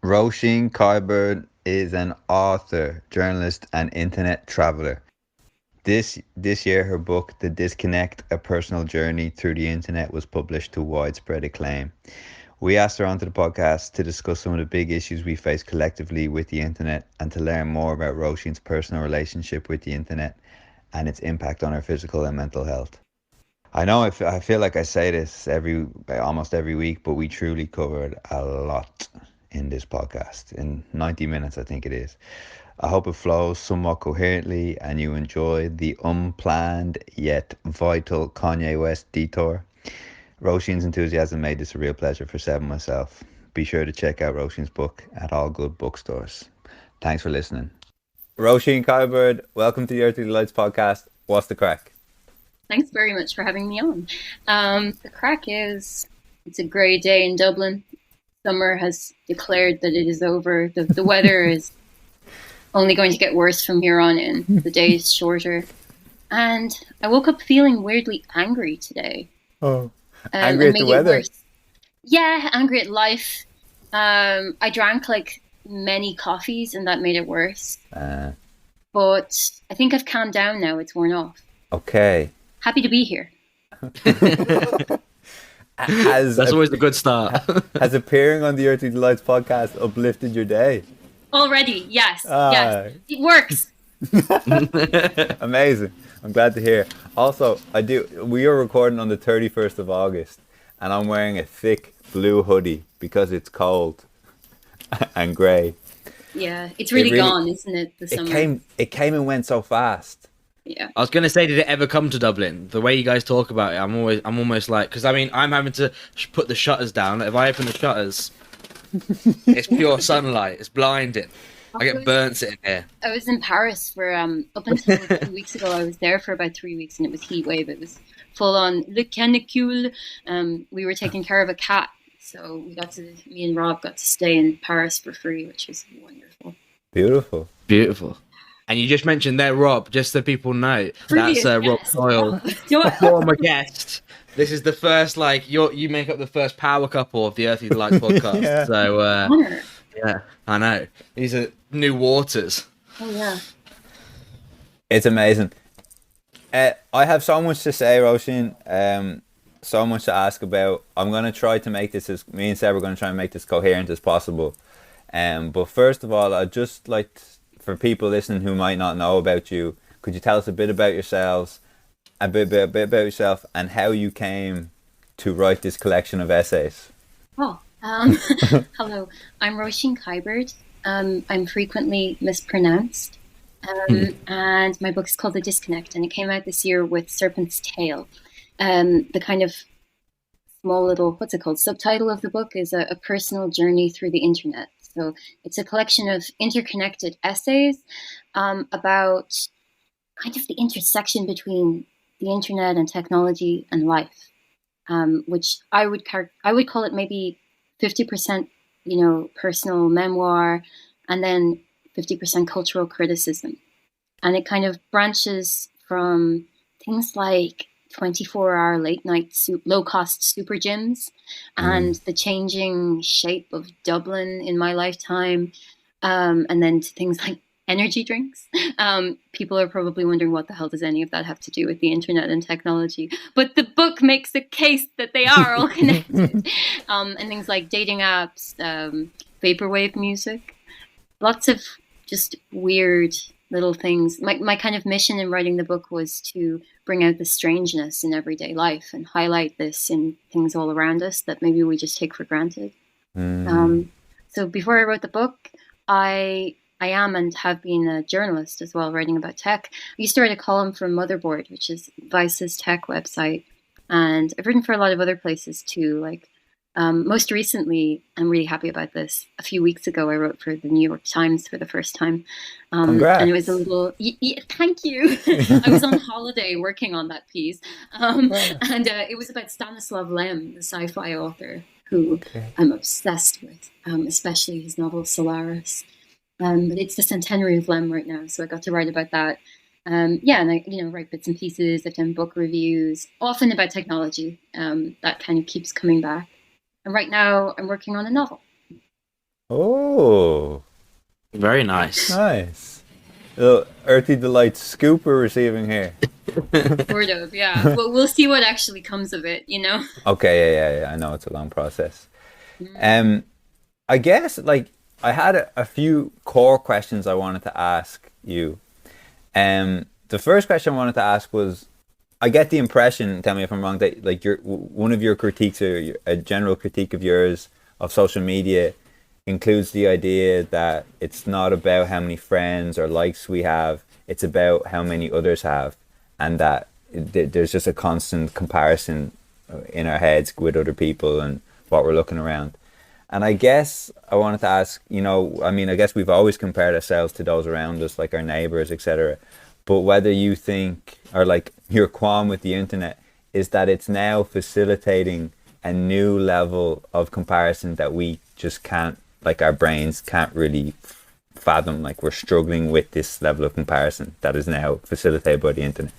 Roisin Kiberd is an author, journalist, and internet traveler. This year, her book, The Disconnect: A Personal Journey Through the Internet, was published to widespread acclaim. We asked her onto the podcast to discuss some of the big issues we face collectively with the internet and to learn more about Roisin's personal relationship with the internet and its impact on her physical and mental health. I know I feel like I say this almost every week, but we truly covered a lot in this podcast in 90 minutes, I think it is. I hope it flows somewhat coherently and you enjoy the unplanned yet vital Kanye West detour. Roisin's enthusiasm made this a real pleasure for Seb and myself. Be sure to check out Roisin's book at all good bookstores. Thanks for listening. Roisin Kiberd, welcome to the Earthly Delights podcast. What's the crack? Thanks very much for having me on. The crack is, it's a grey day in Dublin. Summer has declared that it is over. The weather is only going to get worse from here on in. The day is shorter. And I woke up feeling weirdly angry today. Oh, angry at the weather? Yeah, angry at life. I drank like many coffees and that made it worse. But I think I've calmed down now. It's worn off. Okay. Happy to be here. That's always a good start. Has appearing on the Earthly Delights podcast uplifted your day? Already, yes. Yes. It works. Amazing. I'm glad to hear. Also, we are recording on the 31st of August and I'm wearing a thick blue hoodie because it's cold and grey. Yeah, it's really gone, isn't it, the summer? It came and went so fast. Yeah. I was going to say, did it ever come to Dublin? The way you guys talk about it, I'm almost like, because I mean, I'm having to put the shutters down. If I open the shutters, it's pure sunlight. It's blinding. I get burnt sitting here. I was in Paris for up until 2 weeks ago. I was there for about 3 weeks, and it was heat wave. It was full on le canicule. We were taking care of a cat, so me and Rob got to stay in Paris for free, which was wonderful. Beautiful. And you just mentioned there, Rob, just so people know, that's Rob Doyle, former guest. This is the first, you make up the first power couple of the Earthly Delights podcast. Yeah. So, yeah, I know. These are new waters. Oh, yeah. It's amazing. I have so much to say, Roisin, so much to ask about. I'm going to try to make this, me and Seb are going to try and make this coherent as possible. But first of all, I'd just like for people listening who might not know about you, could you tell us a bit about yourselves, a bit about yourself, and how you came to write this collection of essays? Oh, hello. I'm Roisin Kiberd. I'm frequently mispronounced. And my book's called The Disconnect, and it came out this year with Serpent's Tail. The kind of small little, what's it called? Subtitle of the book is a personal journey through the internet. So it's a collection of interconnected essays about kind of the intersection between the internet and technology and life, which I would call it maybe 50%, personal memoir, and then 50% cultural criticism. And it kind of branches from things like 24-hour late night low-cost super gyms and the changing shape of Dublin in my lifetime, and then to things like energy drinks. People are probably wondering what the hell does any of that have to do with the internet and technology, but the book makes the case that they are all connected. And things like dating apps, vaporwave music, lots of just weird little things. My kind of mission in writing the book was to bring out the strangeness in everyday life and highlight this in things all around us that maybe we just take for granted. So before I wrote the book, I am and have been a journalist as well, writing about tech. I used to write a column for Motherboard, which is Vice's tech website. And I've written for a lot of other places too, like most recently, I'm really happy about this. A few weeks ago, I wrote for the New York Times for the first time. Congrats. And it was a little, thank you. I was on holiday working on that piece. And it was about Stanislav Lem, the sci-fi author, who I'm obsessed with, especially his novel Solaris. But it's the centenary of Lem right now, so I got to write about that. And I, write bits and pieces. I've done book reviews, often about technology. That kind of keeps coming back. And right now, I'm working on a novel. Oh, Very nice. nice. Little Earthy Delight scoop we're receiving here. Sort of, yeah. Well, we'll see what actually comes of it, you know? Okay, yeah. I know it's a long process. Mm. Um, I guess like I had a few core questions I wanted to ask you. The first question I wanted to ask was, I get the impression, tell me if I'm wrong, that like one of your critiques or a general critique of yours of social media includes the idea that it's not about how many friends or likes we have, it's about how many others have, and that there's just a constant comparison in our heads with other people and what we're looking around. And I guess I wanted to ask, I mean, I guess we've always compared ourselves to those around us, like our neighbors, etc. But whether you think, or like your qualm with the internet, is that it's now facilitating a new level of comparison that we just can't, like our brains can't really fathom. Like we're struggling with this level of comparison that is now facilitated by the internet.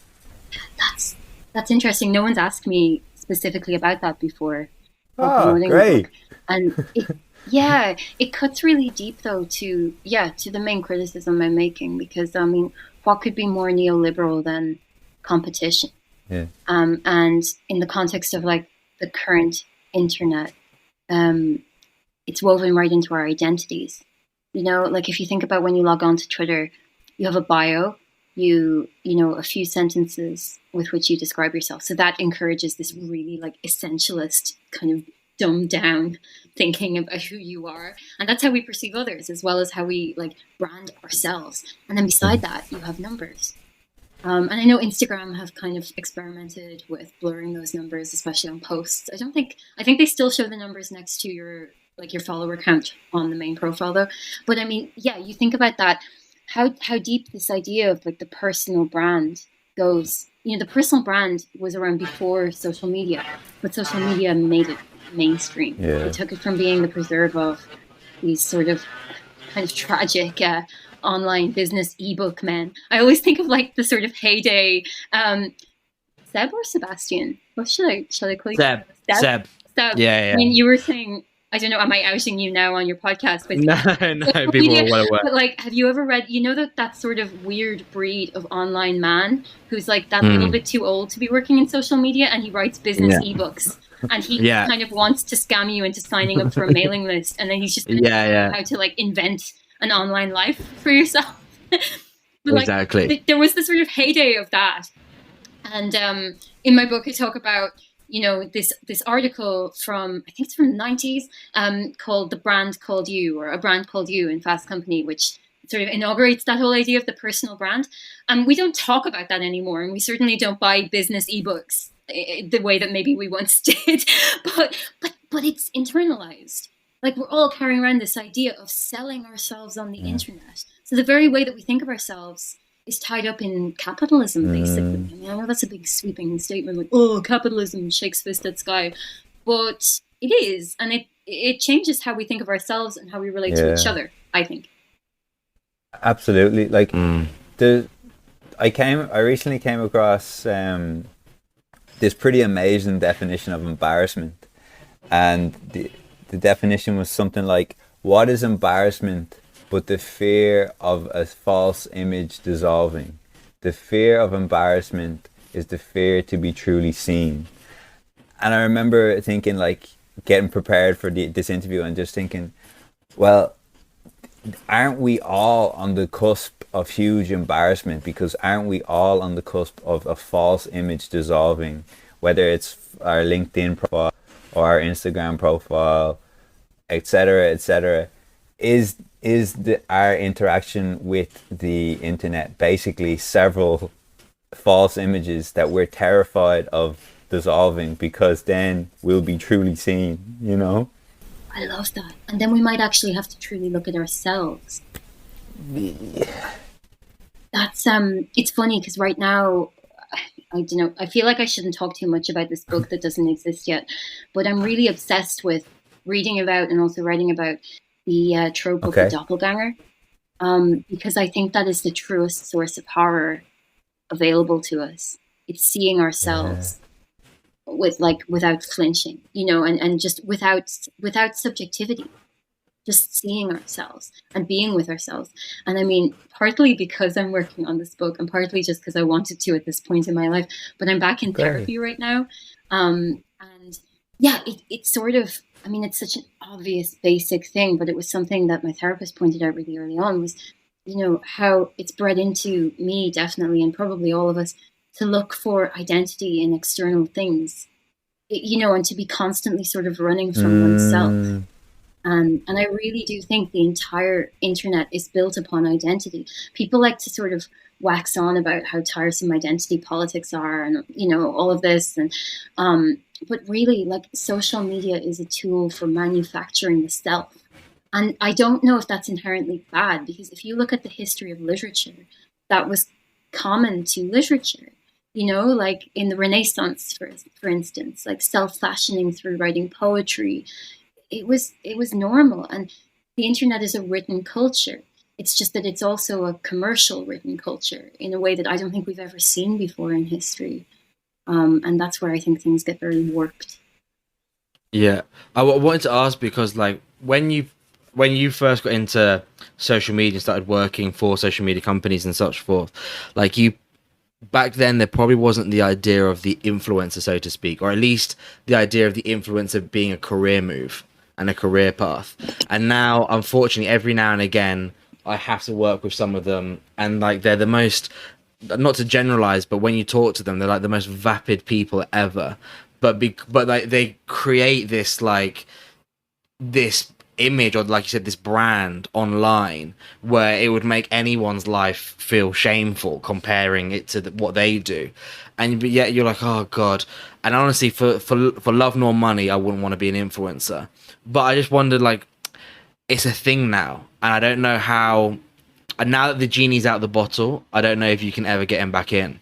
That's that's interesting. No one's asked me specifically about that before while Oh, promoting the great. book. And yeah, it cuts really deep though to to the main criticism I'm making because I mean, what could be more neoliberal than competition? Yeah. And in the context of like the current internet, um, it's woven right into our identities. You know, like if you think about when you log on to Twitter, you have a bio, you know, a few sentences with which you describe yourself. So that encourages this really like essentialist kind of dumbed down thinking about who you are. And that's how we perceive others as well as how we like brand ourselves. And then beside that, you have numbers. And I know Instagram have kind of experimented with blurring those numbers, especially on posts. I think they still show the numbers next to your like your follower count on the main profile though. But I mean, yeah, you think about that, how deep this idea of like the personal brand goes. You know, the personal brand was around before social media, but social media made it mainstream. It Yeah. took it from being the preserve of these sort of kind of tragic online business ebook men. I always think of like the sort of heyday. Seb or Sebastian? What should I call you? Seb. Seb. Seb. Seb. Yeah, I mean, yeah. you were saying. I don't know. Am I outing you now on your podcast? But No, no, social people media. are well aware. But like, have you ever read? You know that sort of weird breed of online man who's like that little Mm, bit too old to be working in social media, and he writes business yeah. ebooks, and he Yeah. kind of wants to scam you into signing up for a mailing list, and then he's just going to Yeah, tell you yeah. how to like invent an online life for yourself. But like, Exactly. there was this sort of heyday of that, and in my book, I talk about you know this article from I think it's from the 90s called "The Brand Called You" or "A Brand Called You" in Fast Company, which sort of inaugurates that whole idea of the personal brand. We don't talk about that anymore, and we certainly don't buy business ebooks the way that maybe we once did. But it's internalized. Like we're all carrying around this idea of selling ourselves on the Yeah. internet. So the very way that we think of ourselves is tied up in capitalism, basically. Mm, I mean, I know that's a big sweeping statement, like, oh, capitalism shakes fist at sky, but it is, and it changes how we think of ourselves and how we relate to each yeah. other. I think. Absolutely. Like Mm. the I recently came across this pretty amazing definition of embarrassment, and the definition was something like, "What is embarrassment but the fear of a false image dissolving? The fear of embarrassment is the fear to be truly seen." And I remember thinking, like, getting prepared for this interview and just thinking, well, aren't we all on the cusp of huge embarrassment? Because aren't we all on the cusp of a false image dissolving, whether it's our LinkedIn profile or our Instagram profile, etc., etc. Our interaction with the internet basically several false images that we're terrified of dissolving, because then we'll be truly seen, you know? I love that, and then we might actually have to truly look at ourselves. That's It's funny because right now, I don't know. I feel like I shouldn't talk too much about this book that doesn't exist yet, but I'm really obsessed with reading about and also writing about the trope of the Okay. doppelganger, because I think that is the truest source of horror available to us. It's seeing Yeah. ourselves with like without flinching, you know, and just without subjectivity. just seeing ourselves and being with ourselves. And I mean, partly because I'm working on this book and partly just because I wanted to at this point in my life, but I'm back in therapy right now. And yeah, it's sort of, I mean, it's such an obvious basic thing, but it was something that my therapist pointed out really early on was, you know, how it's bred into me, definitely, and probably all of us, to look for identity in external things, you know, and to be constantly sort of running from oneself. And I really do think the entire internet is built upon identity. People like to sort of wax on about how tiresome identity politics are, and you know all of this, and but really, like, social media is a tool for manufacturing the self. And I don't know if that's inherently bad, because if you look at the history of literature, that was common to literature. You know, like in the Renaissance, for instance, like self-fashioning through writing poetry, it was normal. And the internet is a written culture. It's just that it's also a commercial written culture in a way that I don't think we've ever seen before in history. And that's where I think things get very warped. Yeah, wanted to ask because like when you first got into social media and started working for social media companies and such forth, like you back then there probably wasn't the idea of the influencer, so to speak, or at least the idea of the influencer being a career move and a career path. And now, unfortunately, every now and again, I have to work with some of them, and like they're the most, not to generalize, but when you talk to them, they're like the most vapid people ever. But like they create this like this image, or like you said, this brand online where it would make anyone's life feel shameful comparing it to what they do. And but yet you're like, oh god. And honestly, for love nor money, I wouldn't want to be an influencer. But I just wondered, like, it's a thing now, and I don't know how. And now that the genie's out of the bottle, I don't know if you can ever get him back in.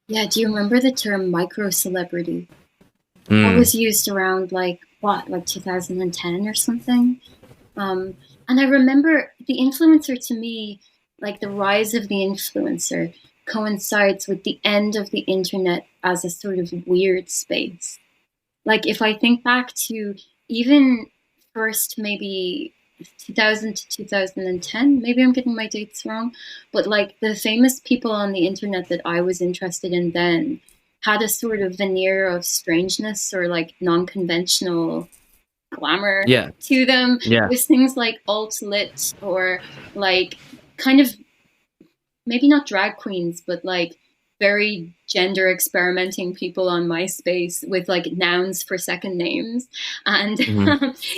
Yeah, do you remember the term micro celebrity? That was used around like 2010 or something. And I remember the influencer, to me, like the rise of the influencer coincides with the end of the internet as a sort of weird space. Like if I think back to even first maybe 2000 to 2010, maybe I'm getting my dates wrong, but like the famous people on the internet that I was interested in then had a sort of veneer of strangeness or like non-conventional glamour Yeah. to them. Yeah. With things like alt lit, or like kind of maybe not drag queens, but like very gender experimenting people on MySpace with like nouns for second names, and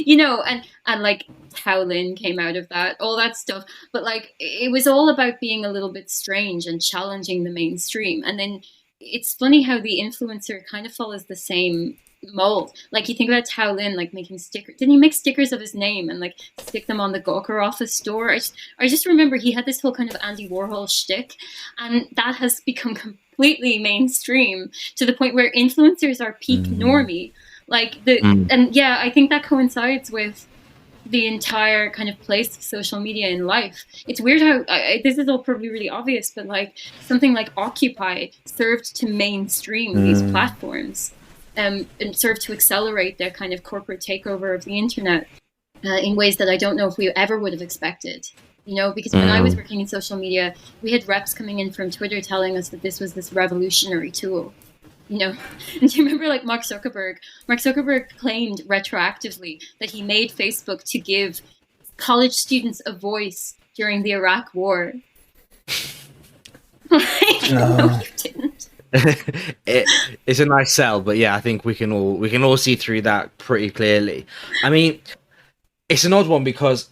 you know, and like Howlin came out of that, all that stuff. But like it was all about being a little bit strange and challenging the mainstream. And then it's funny how the influencer kind of follows the same mold. Like you think about Tao Lin, like making stickers. Didn't he make stickers of his name and like stick them on the Gawker office door? I just remember he had this whole kind of Andy Warhol shtick, and that has become completely mainstream to the point where influencers are peak normie. Like and yeah, I think that coincides with the entire kind of place of social media in life. It's weird how this is all probably really obvious, but like something like Occupy served to mainstream these platforms, and served to accelerate their kind of corporate takeover of the internet in ways that I don't know if we ever would have expected. You know, because when I was working in social media, we had reps coming in from Twitter telling us that this was this revolutionary tool. You know, and do you remember like Mark Zuckerberg? Mark Zuckerberg claimed retroactively that he made Facebook to give college students a voice during the Iraq War. No, you didn't. It's a nice sell, but yeah, I think we can all see through that pretty clearly. I mean, it's an odd one because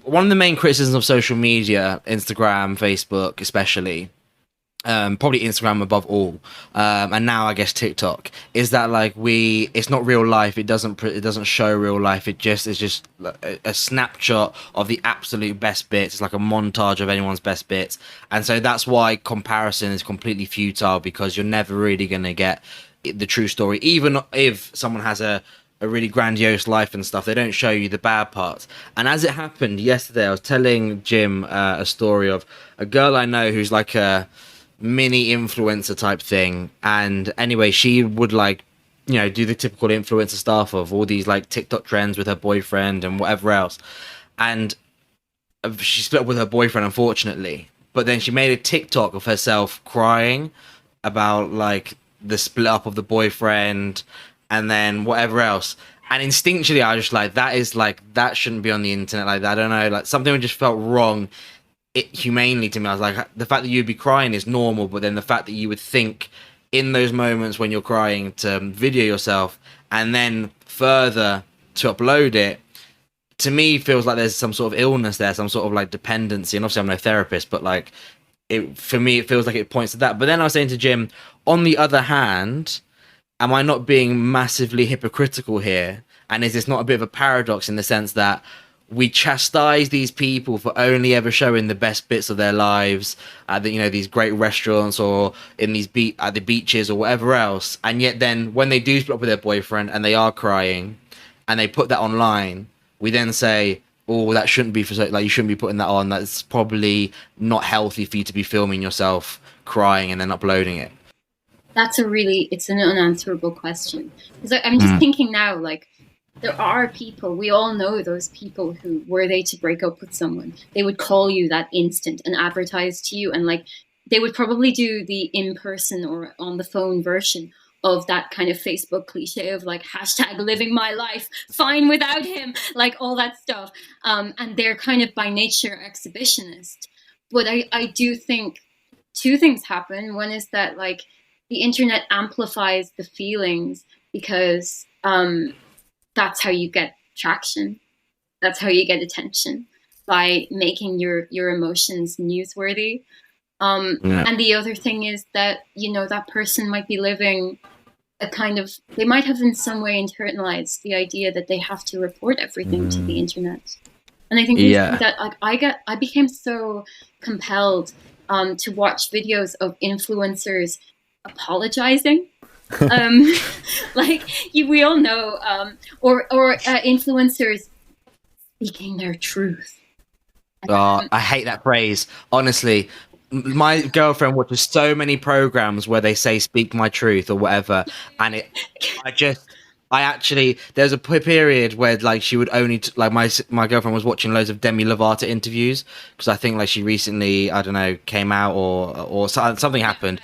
one of the main criticisms of social media, Instagram, Facebook, especially. Probably Instagram above all, and now I guess TikTok, is that like it's not real life. It doesn't show real life. It's just a snapshot of the absolute best bits. It's like a montage of anyone's best bits, and so that's why comparison is completely futile, because you're never really gonna get the true story. Even if someone has a really grandiose life and stuff, they don't show you the bad parts. And as it happened yesterday, I was telling Jim a story of a girl I know who's like a mini influencer type thing, and anyway, she would like you know, do the typical influencer stuff of all these like TikTok trends with her boyfriend and whatever else. And she split up with her boyfriend, unfortunately. But then she made a TikTok of herself crying about like the split up of the boyfriend and then whatever else. And instinctually, I was just like, that is like, that shouldn't be on the internet. Like, I don't know, like something just felt wrong. Humanely to me, I was like, the fact that you'd be crying is normal, but then the fact that you would think in those moments when you're crying to video yourself and then further to upload it, to me feels like there's some sort of illness there, some sort of like dependency. And obviously I'm no therapist, but like for me it feels like it points to that. But then I was saying to Jim, on the other hand, am I not being massively hypocritical here? And is this not a bit of a paradox in the sense that we chastise these people for only ever showing the best bits of their lives at you know, these great restaurants or in these at the beaches or whatever else, and yet then when they do split up with their boyfriend and they are crying and they put that online, we then say, oh, that shouldn't be for, like, you shouldn't be putting that on, that's probably not healthy for you to be filming yourself crying and then uploading it. That's it's an unanswerable question. Because I'm just thinking now, like, there are people, we all know those people who, were they to break up with someone, they would call you that instant and advertise to you, and like they would probably do the in-person or on the phone version of that kind of Facebook cliche of like hashtag living my life fine without him, like all that stuff. And they're kind of by nature exhibitionist. But I do think two things happen. One is that like the internet amplifies the feelings because that's how you get traction. That's how you get attention, by making your emotions newsworthy. And the other thing is that, you know, that person might be living a kind of, they might have in some way internalized the idea that they have to report everything to the internet. And I think that like I became so compelled to watch videos of influencers apologizing. Like we all know, or influencers speaking their truth. I hate that phrase, honestly. My girlfriend watches so many programs where they say "speak my truth" or whatever, and I actually, there's a period where like she would only like my girlfriend was watching loads of Demi Lovato interviews because I think like she recently, I don't know, came out or something happened.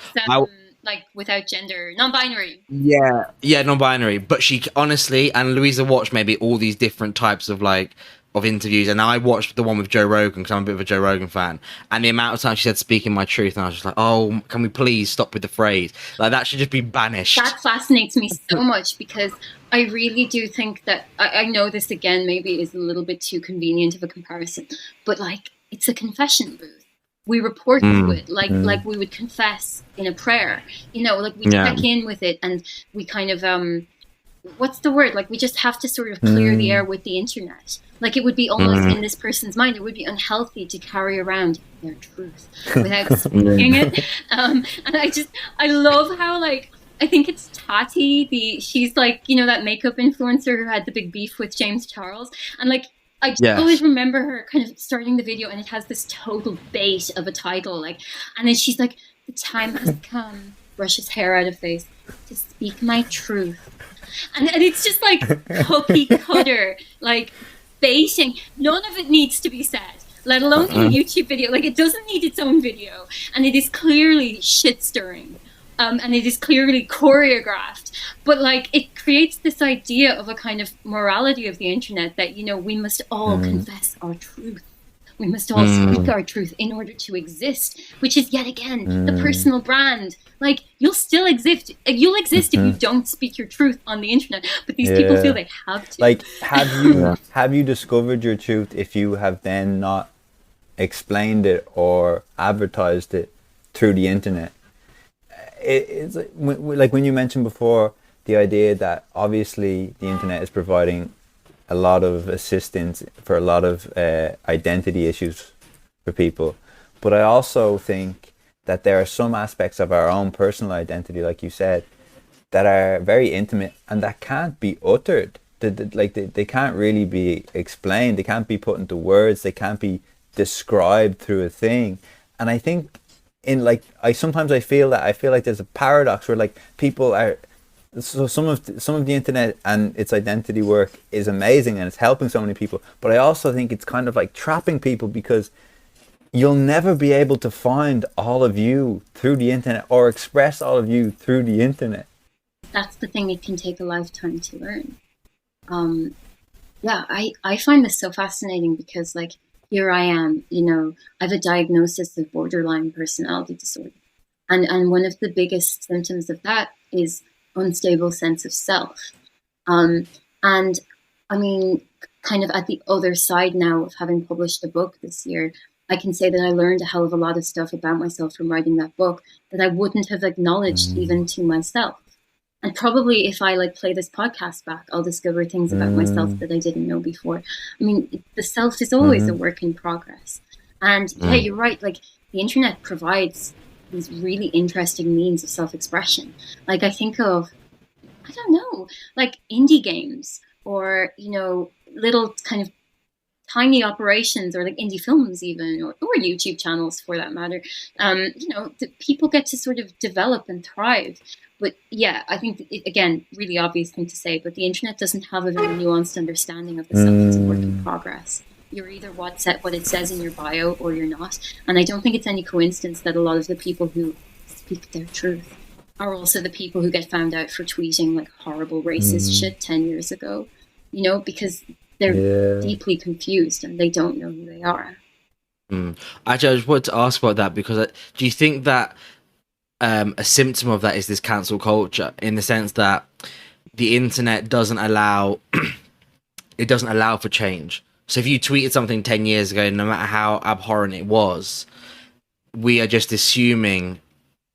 Like without gender, non-binary. Yeah, non-binary. But she honestly, and Louisa watched maybe all these different types of like of interviews, and I watched the one with Joe Rogan because I'm a bit of a Joe Rogan fan. And the amount of time she said "speaking my truth," and I was just like, "Oh, can we please stop with the phrase? Like that should just be banished." That fascinates me so much because I really do think that I know this again maybe is a little bit too convenient of a comparison, but like it's a confession booth. We report to it like we would confess in a prayer, you know, like we check in with it, and we kind of what's the word, like we just have to sort of clear the air with the internet. Like it would be almost in this person's mind, it would be unhealthy to carry around their truth without speaking it. And I love how, like, I think it's Tati, she's like, you know, that makeup influencer who had the big beef with James Charles, and like I always remember her kind of starting the video, and it has this total bait of a title, like, and then she's like, "The time has come," brushes hair out of face, "to speak my truth," and it's just like cookie cutter, like baiting. None of it needs to be said, let alone in a YouTube video. Like it doesn't need its own video, and it is clearly shit stirring. And it is clearly choreographed, but like it creates this idea of a kind of morality of the internet that, you know, we must all confess our truth. We must all speak our truth in order to exist, which is yet again the personal brand. Like you'll still exist. You'll exist if you don't speak your truth on the internet. But these people feel they have to. Like, have you discovered your truth if you have then not explained it or advertised it through the internet? It's like when you mentioned before the idea that obviously the internet is providing a lot of assistance for a lot of identity issues for people, but I also think that there are some aspects of our own personal identity, like you said, that are very intimate and that can't be uttered. They can't really be explained. They can't be put into words. They can't be described through a thing. And I think I feel like there's a paradox where like people are so some of the internet and its identity work is amazing and it's helping so many people, but I also think it's kind of like trapping people, because you'll never be able to find all of you through the internet or express all of you through the internet. That's the thing, it can take a lifetime to learn. Yeah, I find this so fascinating because, like, here I am, I have a diagnosis of borderline personality disorder. And one of the biggest symptoms of that is unstable sense of self. And I mean, kind of at the other side now of having published a book this year, I can say that I learned a hell of a lot of stuff about myself from writing that book that I wouldn't have acknowledged even to myself. And probably if I like play this podcast back, I'll discover things about myself that I didn't know before. I mean, the self is always a work in progress. And yeah, you're right. Like, the internet provides these really interesting means of self-expression. Like, I think of, I don't know, like indie games, or, little kind of tiny operations, or like indie films even, or YouTube channels for that matter. People get to sort of develop and thrive. But yeah, I think, again, really obvious thing to say, but the internet doesn't have a very nuanced understanding of the self. It's a work in progress. You're either what it says in your bio, or you're not. And I don't think it's any coincidence that a lot of the people who speak their truth are also the people who get found out for tweeting like horrible racist shit 10 years ago, because they're deeply confused and they don't know who they are. Actually, I just wanted to ask about that, because do you think that a symptom of that is this cancel culture, in the sense that the internet doesn't allow for change? So if you tweeted something 10 years ago, no matter how abhorrent it was, we are just assuming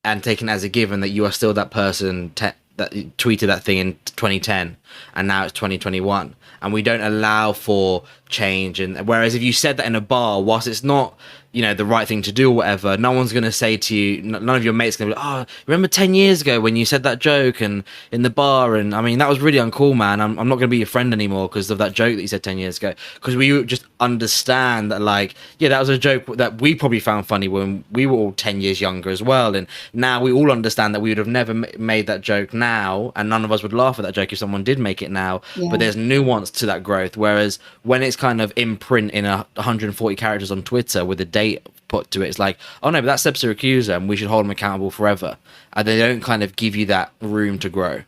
and taking it as a given that you are still that person that tweeted that thing in 2010, and now it's 2021, and we don't allow for change. And whereas if you said that in a bar, whilst it's not the right thing to do or whatever, no one's going to say to you, none of your mates going to be like, oh, remember 10 years ago when you said that joke and in the bar, and I mean, that was really uncool, man. I'm not going to be your friend anymore because of that joke that you said 10 years ago. Because we just understand that, like, yeah, that was a joke that we probably found funny when we were all 10 years younger as well. And now we all understand that we would have never made that joke now, and none of us would laugh at that joke if someone did make it now. Yeah. But there's nuance to that growth. Whereas when it's kind of in print in 140 characters on Twitter with a date put to it, it's like, oh no, but that's Seb Siracusa and we should hold him accountable forever. And they don't kind of give you that room to grow.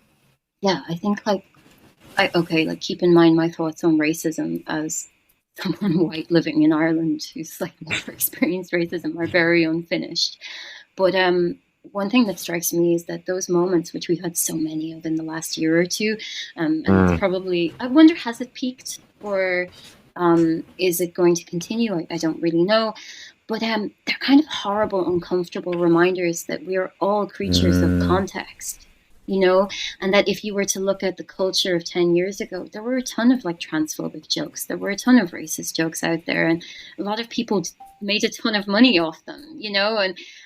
Yeah, I think keep in mind my thoughts on racism as someone white living in Ireland who's like never experienced racism are very unfinished. But one thing that strikes me is that those moments, which we've had so many of in the last year or two, and it's probably, I wonder, has it peaked, or is it going to continue? I don't really know. But they're kind of horrible, uncomfortable reminders that we are all creatures of context, and that if you were to look at the culture of 10 years ago, there were a ton of like transphobic jokes. There were a ton of racist jokes out there, and a lot of people made a ton of money off them,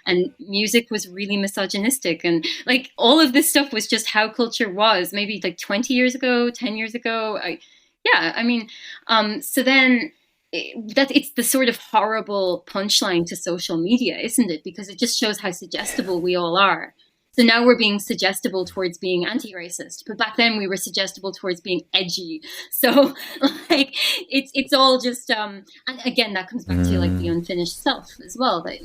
and music was really misogynistic, and like all of this stuff was just how culture was maybe like 20 years ago, 10 years ago. So then it's the sort of horrible punchline to social media, isn't it? Because it just shows how suggestible we all are. So now we're being suggestible towards being anti-racist, but back then we were suggestible towards being edgy. So like it's all just and again that comes back to like the unfinished self as well. That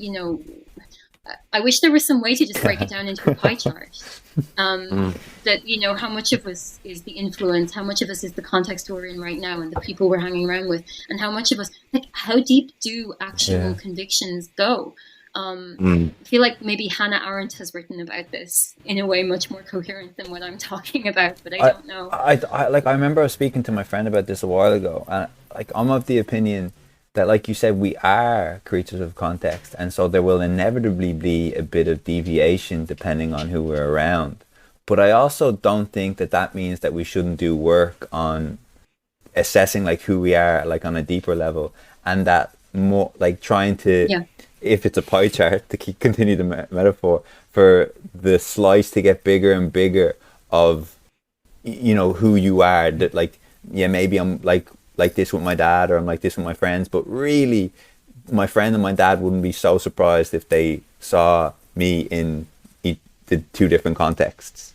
I wish there was some way to just break it down into a pie chart. That how much of us is the influence, how much of us is the context we're in right now and the people we're hanging around with, and how much of us, like, how deep do actual convictions go? I feel like maybe Hannah Arendt has written about this in a way much more coherent than what I'm talking about, but I don't know. I remember I was speaking to my friend about this a while ago, and like I'm of the opinion that, like you said, we are creatures of context, and so there will inevitably be a bit of deviation depending on who we're around. But I also don't think that means that we shouldn't do work on assessing like who we are, like on a deeper level, and that more like trying to, if it's a pie chart, to continue the metaphor, for the slice to get bigger and bigger of, who you are. That like, yeah, maybe I'm like this with my dad, or I'm like this with my friends, but really my friend and my dad wouldn't be so surprised if they saw me in the two different contexts,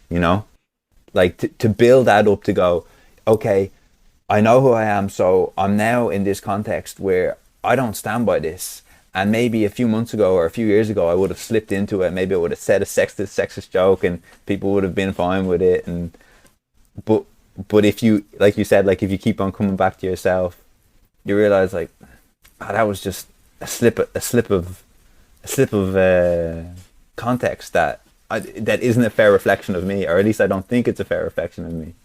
like to build that up to go, okay, I know who I am, so I'm now in this context where I don't stand by this. And maybe a few months ago or a few years ago, I would have slipped into it. Maybe I would have said a sexist joke, and people would have been fine with it. And but but if you, like you said, like if you keep on coming back to yourself, you realize like, that was just a slip of context that isn't a fair reflection of me, or at least I don't think it's a fair reflection of me.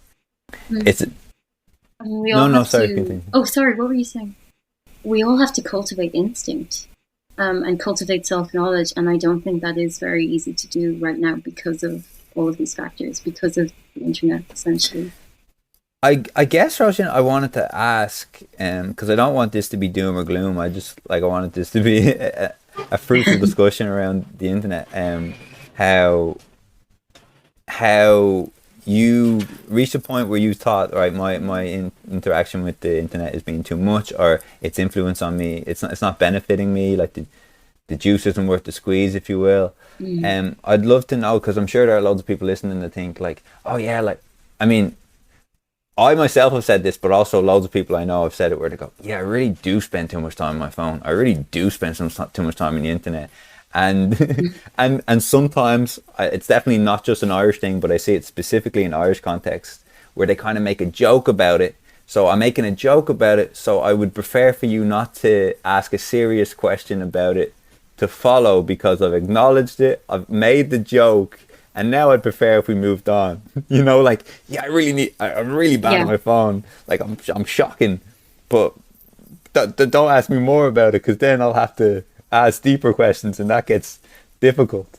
Mm. It's We all have sorry, to. continue. Oh, sorry. What were you saying? We all have to cultivate instinct, and cultivate self-knowledge, and I don't think that is very easy to do right now because of all of these factors, because of the internet, essentially. I guess, Roshan, I wanted to ask, because I don't want this to be doom or gloom. I wanted this to be a fruitful discussion around the internet. How you reached a point where you thought, right, my interaction with the internet is being too much, or its influence on me, it's not benefiting me, like the juice isn't worth the squeeze, if you will. I'd love to know, because I'm sure there are loads of people listening that think like, oh yeah, like, I mean, I myself have said this, but also loads of people I know have said it, where they go, yeah, I really do spend too much time on my phone. I really do spend too much time on the internet. And and sometimes it's definitely not just an Irish thing, but I see it specifically in Irish context, where they kind of make a joke about it. So I'm making a joke about it, so I would prefer for you not to ask a serious question about it to follow, because I've acknowledged it, I've made the joke, and now I'd prefer if we moved on. You know, like, yeah, I'm really bad on my phone. Like, I'm shocking. But don't ask me more about it, because then I'll have to ask deeper questions, and that gets difficult.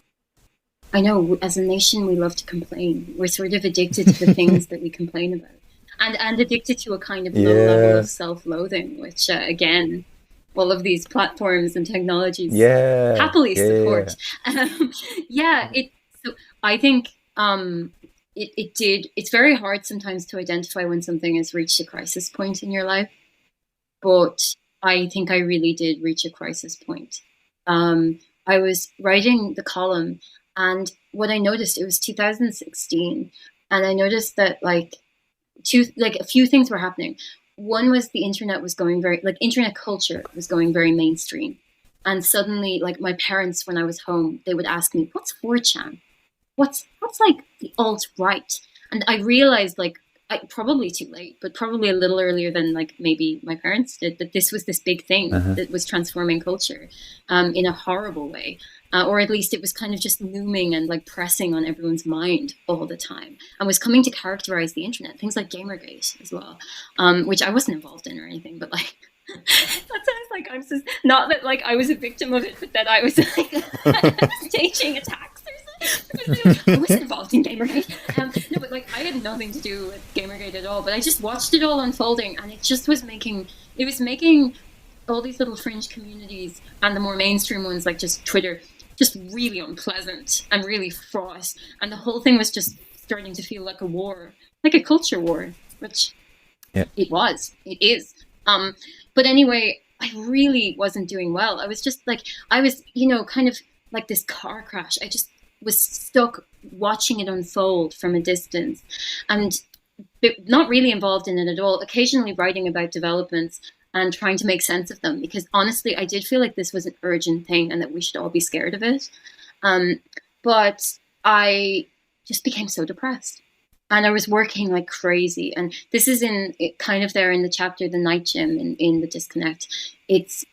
I know, as a nation, we love to complain. We're sort of addicted to the things that we complain about. And addicted to a kind of low level of self-loathing, which, again, all of these platforms and technologies happily support. So I think it's very hard sometimes to identify when something has reached a crisis point in your life, but I think I really did reach a crisis point. I was writing the column, and what I noticed, it was 2016, and I noticed that a few things were happening. One was the internet was going internet culture was going very mainstream. And suddenly, like, my parents, when I was home, they would ask me, what's 4chan? What's like the alt-right? And I realized, like, probably too late, but probably a little earlier than like maybe my parents did, that this was this big thing that was transforming culture in a horrible way. Or at least it was kind of just looming and like pressing on everyone's mind all the time, and was coming to characterize the internet. Things like Gamergate as well, which I wasn't involved in or anything, but like that sounds like I'm just not that like I was a victim of it, but that I was like staging attacks or something. I wasn't involved in Gamergate. No, but like I had nothing to do with Gamergate at all. But I just watched it all unfolding, and it just was making all these little fringe communities and the more mainstream ones, like just Twitter, just really unpleasant and really fraught. And the whole thing was just starting to feel like a war, like a culture war, which it is. But anyway, I really wasn't doing well. I was just like, kind of like this car crash. I just was stuck watching it unfold from a distance, and not really involved in it at all. Occasionally writing about developments and trying to make sense of them, because honestly, I did feel like this was an urgent thing and that we should all be scared of it. But I just became so depressed. And I was working like crazy. And this is kind of there in the chapter, The Night Gym in The Disconnect. It's,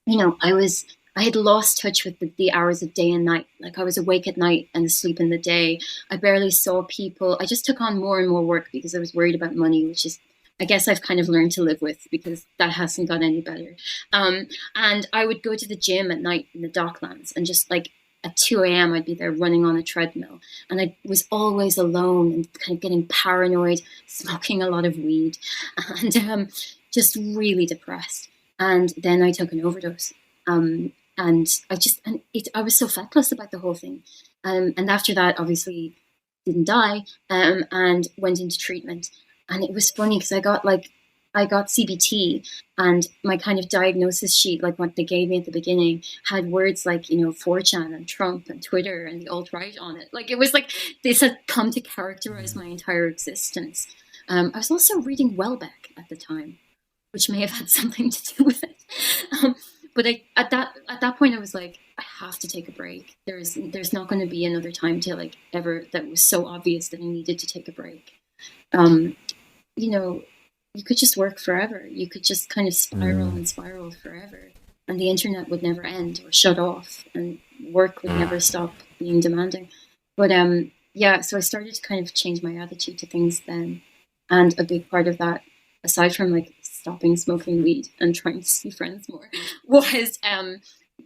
I had lost touch with the hours of day and night. Like, I was awake at night and asleep in the day. I barely saw people. I just took on more and more work because I was worried about money, which is, I guess I've kind of learned to live with, because that hasn't got any better. And I would go to the gym at night in the Docklands, and just like at 2 a.m. I'd be there running on a treadmill. And I was always alone and kind of getting paranoid, smoking a lot of weed, and just really depressed. And then I took an overdose. And I was so feckless about the whole thing. And after that, obviously, didn't die, and went into treatment. And it was funny because I got like I got CBT, and my kind of diagnosis sheet, like what they gave me at the beginning, had words like, 4chan and Trump and Twitter and the alt-right on it. Like, it was like this had come to characterize my entire existence. I was also reading Welbeck at the time, which may have had something to do with it. But at that point, I was like, I have to take a break. There's not going to be another time to like ever that was so obvious that I needed to take a break. You could just work forever. You could just kind of spiral and spiral forever, and the internet would never end or shut off, and work would never stop being demanding. But so I started to kind of change my attitude to things then, and a big part of that, aside from like stopping smoking weed and trying to see friends more, was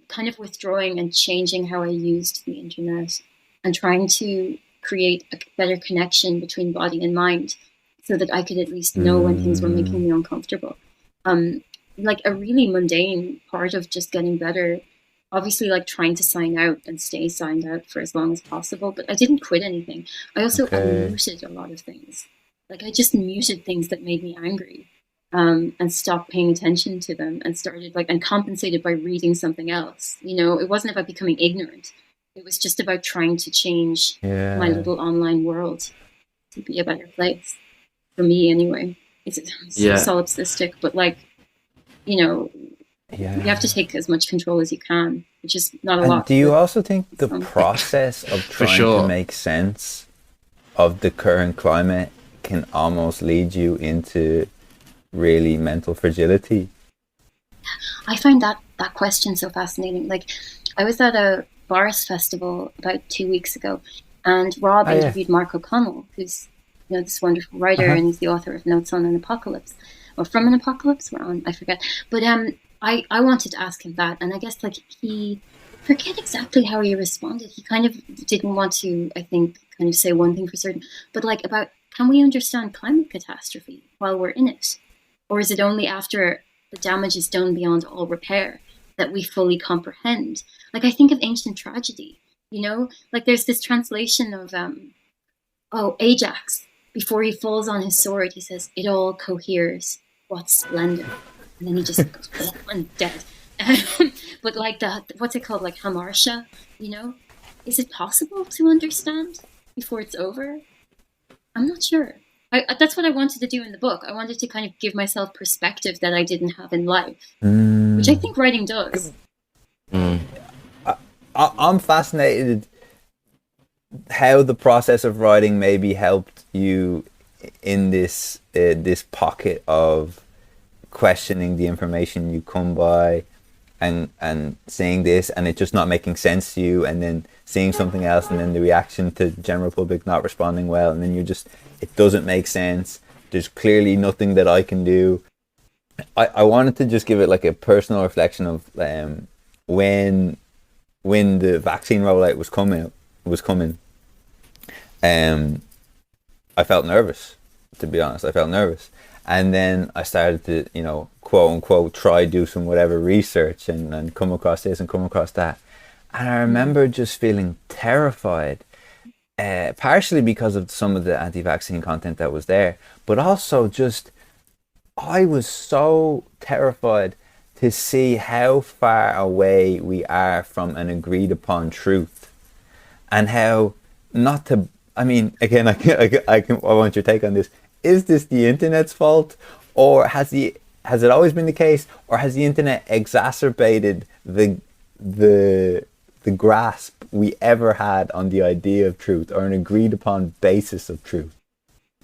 kind of withdrawing and changing how I used the internet, and trying to create a better connection between body and mind, so that I could at least know when things were making me uncomfortable. Like a really mundane part of just getting better, obviously like trying to sign out and stay signed out for as long as possible, but I didn't quit anything. I also muted a lot of things. Like I just muted things that made me angry, and stopped paying attention to them, and started and compensated by reading something else. It wasn't about becoming ignorant. It was just about trying to change my little online world to be a better place. For me, anyway. It's solipsistic, but you have to take as much control as you can, which is not a lot. Do you also think the process of trying to make sense of the current climate can almost lead you into really mental fragility? I find that question so fascinating. Like, I was at a Boris festival about 2 weeks ago, and Rob interviewed Mark O'Connell, who's this wonderful writer, and he's the author of Notes on an Apocalypse, or From an Apocalypse, or on, I forget. But I wanted to ask him that, and I guess he forget exactly how he responded. He kind of didn't want to, I think, kind of say one thing for certain, but about, can we understand climate catastrophe while we're in it? Or is it only after the damage is done beyond all repair that we fully comprehend? I think of ancient tragedy, there's this translation of, Ajax, before he falls on his sword, he says, "It all coheres, what splendor." And then he just goes, and dead. But what's it called? Hamartia, Is it possible to understand before it's over? I'm not sure. That's what I wanted to do in the book. I wanted to kind of give myself perspective that I didn't have in life, which I think writing does. I'm fascinated how the process of writing maybe helped you in this pocket of questioning the information you come by, and seeing this and it just not making sense to you, and then seeing something else, and then the reaction to the general public not responding well, and then it doesn't make sense. There's clearly nothing that I can do. I wanted to just give it a personal reflection of when the vaccine rollout was coming, I felt nervous, to be honest. I felt nervous. And then I started to, quote unquote, try do some whatever research and come across this and come across that. And I remember just feeling terrified, partially because of some of the anti-vaccine content that was there, but also just, I was so terrified to see how far away we are from an agreed upon truth, and how not to, I mean, again, I want your take on this. Is this the internet's fault, or has it always been the case, or has the internet exacerbated the grasp we ever had on the idea of truth, or an agreed upon basis of truth?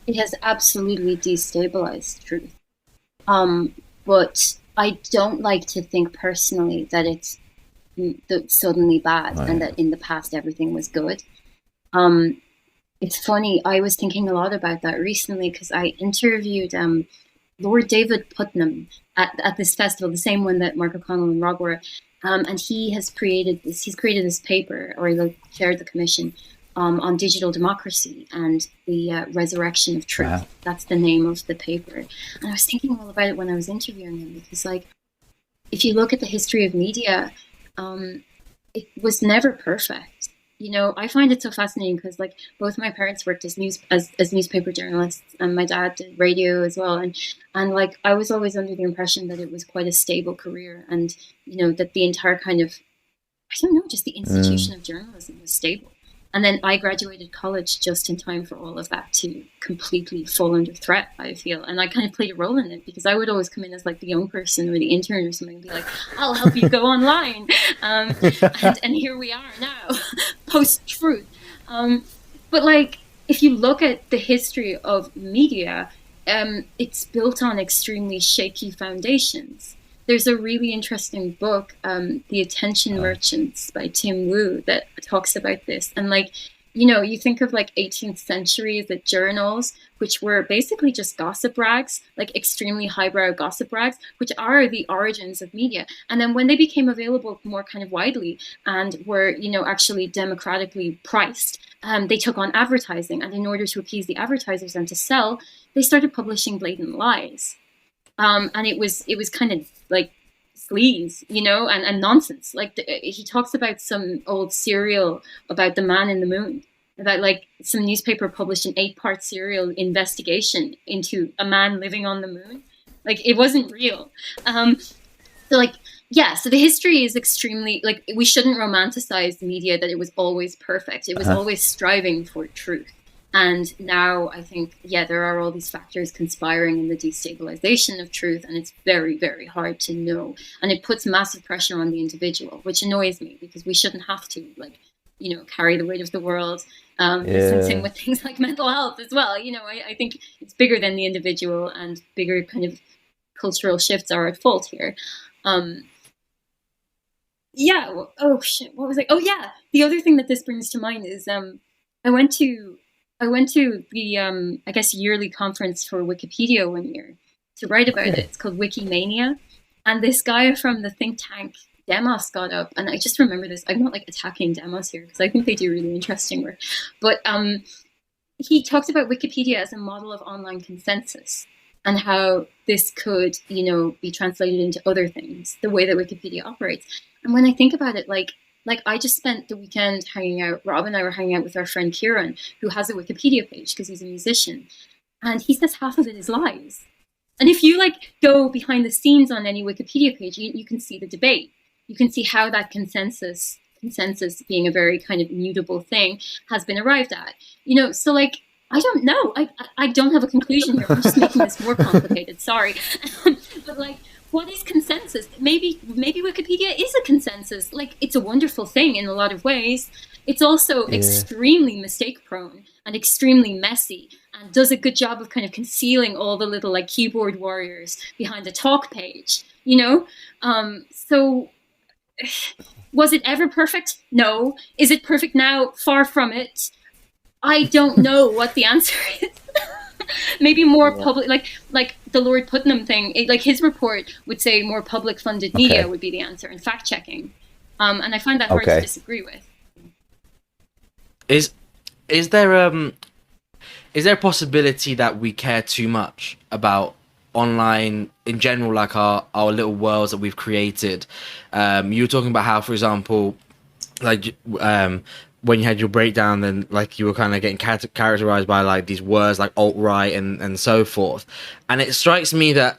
It has absolutely destabilized truth. But I don't like to think personally that it's suddenly bad, and that in the past everything was good. It's funny, I was thinking a lot about that recently, because I interviewed Lord David Putnam at this festival, the same one that Mark O'Connell and Rob were, and he's created this paper, or he chaired the commission, on digital democracy and the resurrection of truth. Wow. That's the name of the paper. And I was thinking all about it when I was interviewing him, because if you look at the history of media, it was never perfect. you know, I find it so fascinating because like both my parents worked as newspaper journalists, and my dad did radio as well, and like I was always under the impression that it was quite a stable career, and you know that the entire kind of, I don't know, just the Mm. institution of journalism was stable. And then I graduated college just in time for all of that to completely fall under threat, I feel. And I kind of played a role in it because I would always come in as like the young person or the intern or something and be like, I'll help you go online. And here we are now, post truth. But like, if you look at the history of media, it's built on extremely shaky foundations. There's a really interesting book, The Attention Uh, Merchants by Tim Wu, that talks about this. And like, you know, you think of like 18th century the journals, which were basically just gossip rags, like extremely highbrow gossip rags, which are the origins of media. And then when they became available more kind of widely and were, you know, actually democratically priced, they took on advertising. And in order to appease the advertisers and to sell, they started publishing blatant lies. And it was kind of like sleaze, you know, and nonsense. Like he talks about some old serial about the man in the moon, about like some newspaper published an 8-part serial investigation into a man living on the moon. Like it wasn't real. So like yeah, so the history is extremely like we shouldn't romanticize the media that it was always perfect. It was uh, always striving for truth. And now I think, yeah, there are all these factors conspiring in the destabilization of truth, and it's very, very hard to know. And it puts massive pressure on the individual, which annoys me because we shouldn't have to, like, you know, carry the weight of the world. Same yeah. with things like mental health as well. You know, I think it's bigger than the individual, and bigger kind of cultural shifts are at fault here. Um, yeah. Oh shit. What was I? Oh yeah. The other thing that this brings to mind is I went to I went to the I guess yearly conference for Wikipedia one year to write about it. Okay. It's called Wikimania, and this guy from the think tank Demos got up, and I just remember this. I'm not like attacking Demos here because I think they do really interesting work, but he talked about Wikipedia as a model of online consensus and how this could, you know, be translated into other things, the way that Wikipedia operates. And when I think about it, like I just spent the weekend hanging out. Rob and I were hanging out with our friend Kieran, who has a Wikipedia page because he's a musician, and he says half of it is lies. And if you like go behind the scenes on any Wikipedia page, you can see the debate. You can see how that consensus being a very kind of mutable thing has been arrived at. You know, so like I don't know. I don't have a conclusion here. I'm just making this more complicated. Sorry, but like, what is consensus? Maybe Wikipedia is a consensus. Like, it's a wonderful thing in a lot of ways. It's also Yeah. extremely mistake prone and extremely messy, and does a good job of kind of concealing all the little like keyboard warriors behind the talk page. You know, so was it ever perfect? No. Is it perfect now? Far from it. I don't know what the answer is. Maybe more Yeah. public, like the Lord Putnam thing. Like his report would say more public funded media Okay. would be the answer, and fact checking. And I find that hard to Okay. disagree with. Is is there is there a possibility that we care too much about online in general, like our little worlds that we've created? You were talking about how, for example, like when you had your breakdown, then like you were kind of getting characterized by like these words like alt right and so forth, and it strikes me that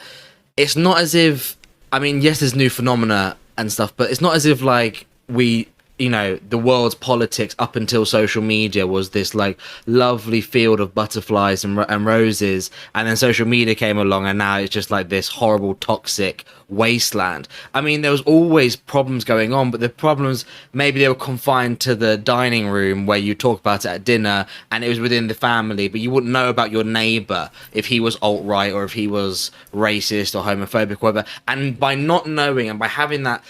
it's not as if, I mean, yes, there's new phenomena and stuff, but it's not as if like we, you know, the world's politics up until social media was this like lovely field of butterflies and roses, and then social media came along and now it's just like this horrible toxic wasteland. I mean, there was always problems going on, but the problems, maybe they were confined to the dining room where you talk about it at dinner, and it was within the family, but you wouldn't know about your neighbor if he was alt-right or if he was racist or homophobic or whatever. And by not knowing and by having that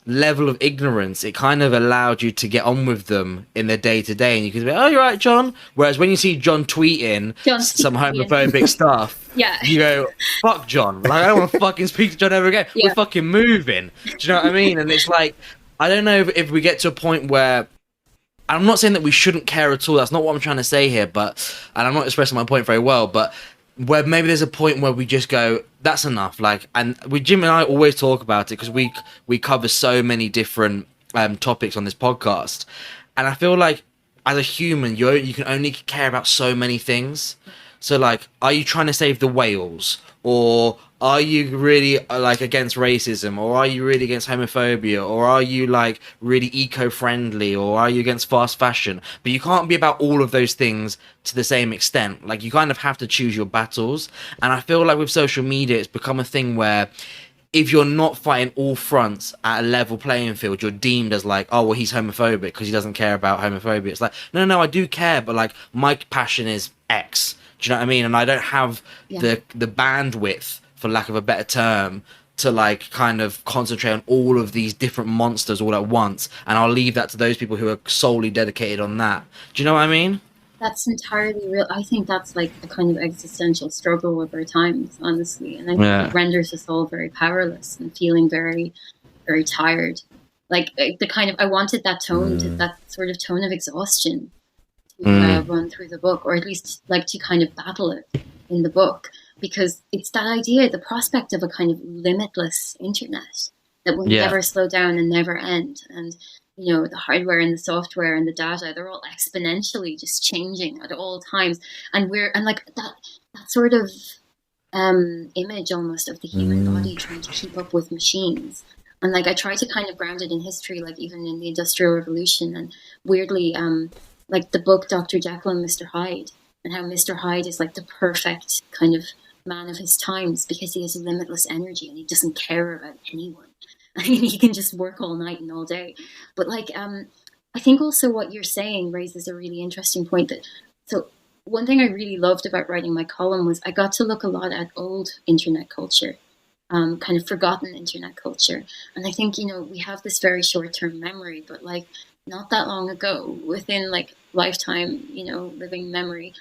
level of ignorance, it kind of allowed you to get on with them in their day to day, and you could be, oh, you're right, John. Whereas when you see John tweeting John some Ian. homophobic stuff, Yeah, you go, fuck John. Like, I don't want to fucking speak to John ever again. We're yeah. fucking moving. Do you know what I mean? And it's like, I don't know if we get to a point where, I'm not saying that we shouldn't care at all. That's not what I'm trying to say here, but, and I'm not expressing my point very well, but where maybe there's a point where we just go, that's enough. Like, and we, Jim and I always talk about it because we cover so many different topics on this podcast, And I feel like as a human, you can only care about so many things. So like, are you trying to save the whales, or are you really like against racism, or are you really against homophobia, or are you like really eco-friendly, or are you against fast fashion? But you can't be about all of those things to the same extent. Like, you kind of have to choose your battles. And I feel like with social media, it's become a thing where if you're not fighting all fronts at a level playing field, you're deemed as like, oh well, he's homophobic because he doesn't care about homophobia. It's like, no, I do care, but like my passion is X. Do you know what I mean? And I don't have Yeah. the bandwidth, for lack of a better term, to like kind of concentrate on all of these different monsters all at once. And I'll leave that to those people who are solely dedicated on that. Do you know what I mean? That's entirely real. I think that's like a kind of existential struggle of our times, honestly. And I think Yeah. it renders us all very powerless and feeling very, very tired. Like the kind of, I wanted that tone, that sort of tone of exhaustion to run through the book, or at least like to kind of battle it in the book, because it's that idea, the prospect of a kind of limitless internet that will Yeah. never slow down and never end. And you know, the hardware and the software and the data, they're all exponentially just changing at all times. And like that sort of image almost of the human body trying to keep up with machines. And like I try to kind of ground it in history, like even in the Industrial Revolution, and weirdly, like the book Dr. Jekyll and Mr. Hyde, and how Mr. Hyde is like the perfect kind of man of his times because he has limitless energy and he doesn't care about anyone. I mean, he can just work all night and all day. But like, I think also what you're saying raises a really interesting point. So one thing I really loved about writing my column was I got to look a lot at old internet culture, kind of forgotten internet culture. And I think, you know, we have this very short-term memory, but like not that long ago, within like lifetime, you know, living memory,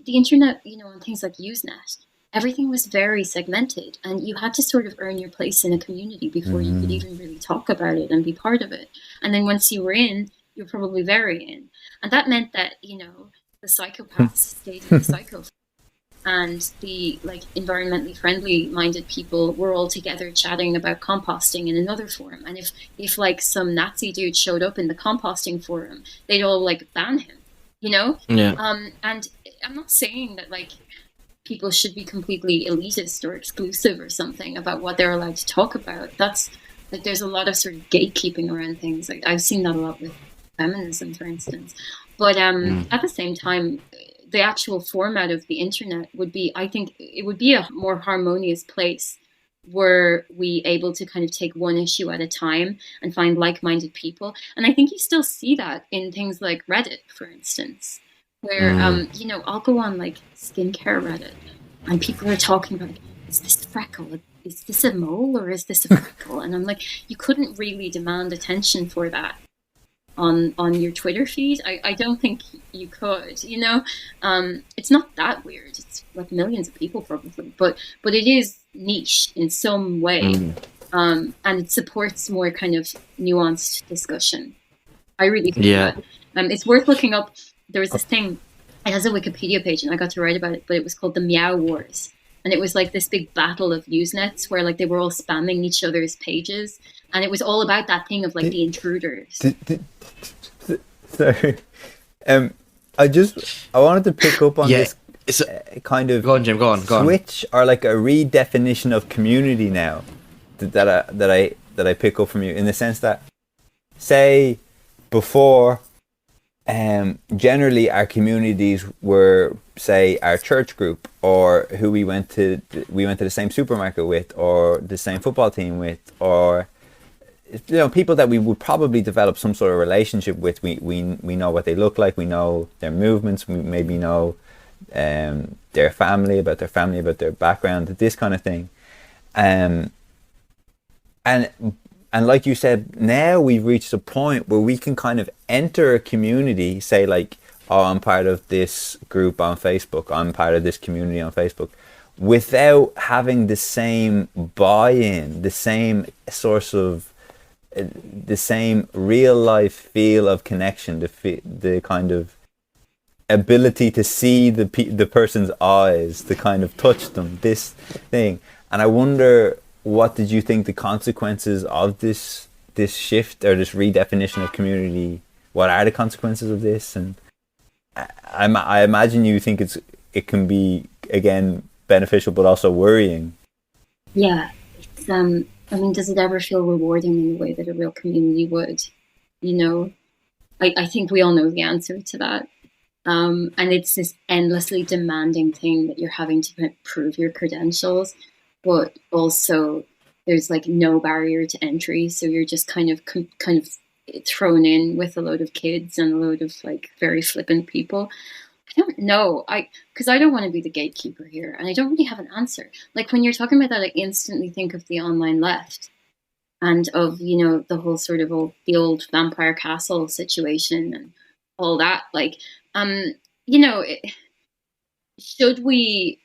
the internet, you know, and things like Usenet, everything was very segmented, and you had to sort of earn your place in a community before you could even really talk about it and be part of it. And then once you were in, you were probably very in. And that meant that, you know, the psychopaths stayed in the psycho, and the like environmentally friendly minded people were all together chatting about composting in another forum. And if like some Nazi dude showed up in the composting forum, they'd all like ban him, you know? Yeah. And I'm not saying that like people should be completely elitist or exclusive or something about what they're allowed to talk about. That's like, there's a lot of sort of gatekeeping around things. Like I've seen that a lot with feminism, for instance. But at the same time, the actual format of the internet would be, I think it would be a more harmonious place were we able to kind of take one issue at a time and find like-minded people. And I think you still see that in things like Reddit, for instance, where, you know, I'll go on like skincare Reddit and people are talking about, is this a freckle? Is this a mole or is this a freckle? And I'm like, you couldn't really demand attention for that on your Twitter feed. I don't think you could, you know. It's not that weird. It's like millions of people probably, but it is niche in some way, and it supports more kind of nuanced discussion. I really think that. It's worth looking up. There was this thing, it has a Wikipedia page and I got to write about it, but it was called the Meow Wars. And it was like this big battle of Usenets where like they were all spamming each other's pages. And it was all about that thing of like the intruders. So, I wanted to pick up on this kind of go on, Jim. Go on. Switch or like a redefinition of community now that I pick up from you, in the sense that, say, before, generally our communities were, say, our church group, or who we went to the same supermarket with, or the same football team with, or, you know, people that we would probably develop some sort of relationship with. We know what they look like, we know their movements, we maybe know their family, about their background, this kind of thing. And like you said, now we've reached a point where we can kind of enter a community, say like, oh, I'm part of this group on Facebook, I'm part of this community on Facebook, without having the same buy-in, the same source of, the same real life feel of connection, the kind of ability to see the person's eyes, to kind of touch them, this thing. And I wonder, what did you think the consequences of this shift or this redefinition of community what are the consequences of this? And I imagine you think it can be, again, beneficial but also worrying. Yeah, it's, I mean, does it ever feel rewarding in the way that a real community would? You know, I think we all know the answer to that. And it's this endlessly demanding thing that you're having to kind of prove your credentials, but also there's like no barrier to entry, so you're just kind of thrown in with a load of kids and a load of like very flippant people. I don't know, because I don't want to be the gatekeeper here, and I don't really have an answer. Like when you're talking about that, I instantly think of the online left and of, you know, the whole sort of the old vampire castle situation and all that. Like, you know, should we?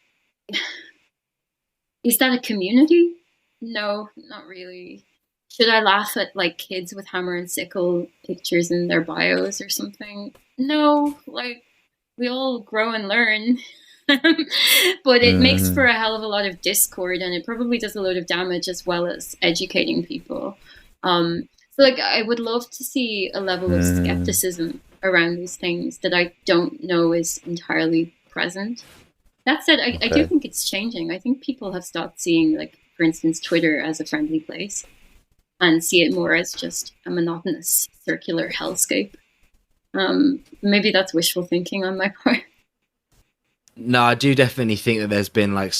Is that a community? No, not really. Should I laugh at like kids with hammer and sickle pictures in their bios or something? No, like we all grow and learn. But it makes for a hell of a lot of discord, and it probably does a load of damage as well as educating people. So like I would love to see a level of skepticism around these things that I don't know is entirely present. That said, I do think it's changing. I think people have stopped seeing, like, for instance, Twitter as a friendly place and see it more as just a monotonous circular hellscape. Maybe that's wishful thinking on my part. No, I do definitely think that there's been like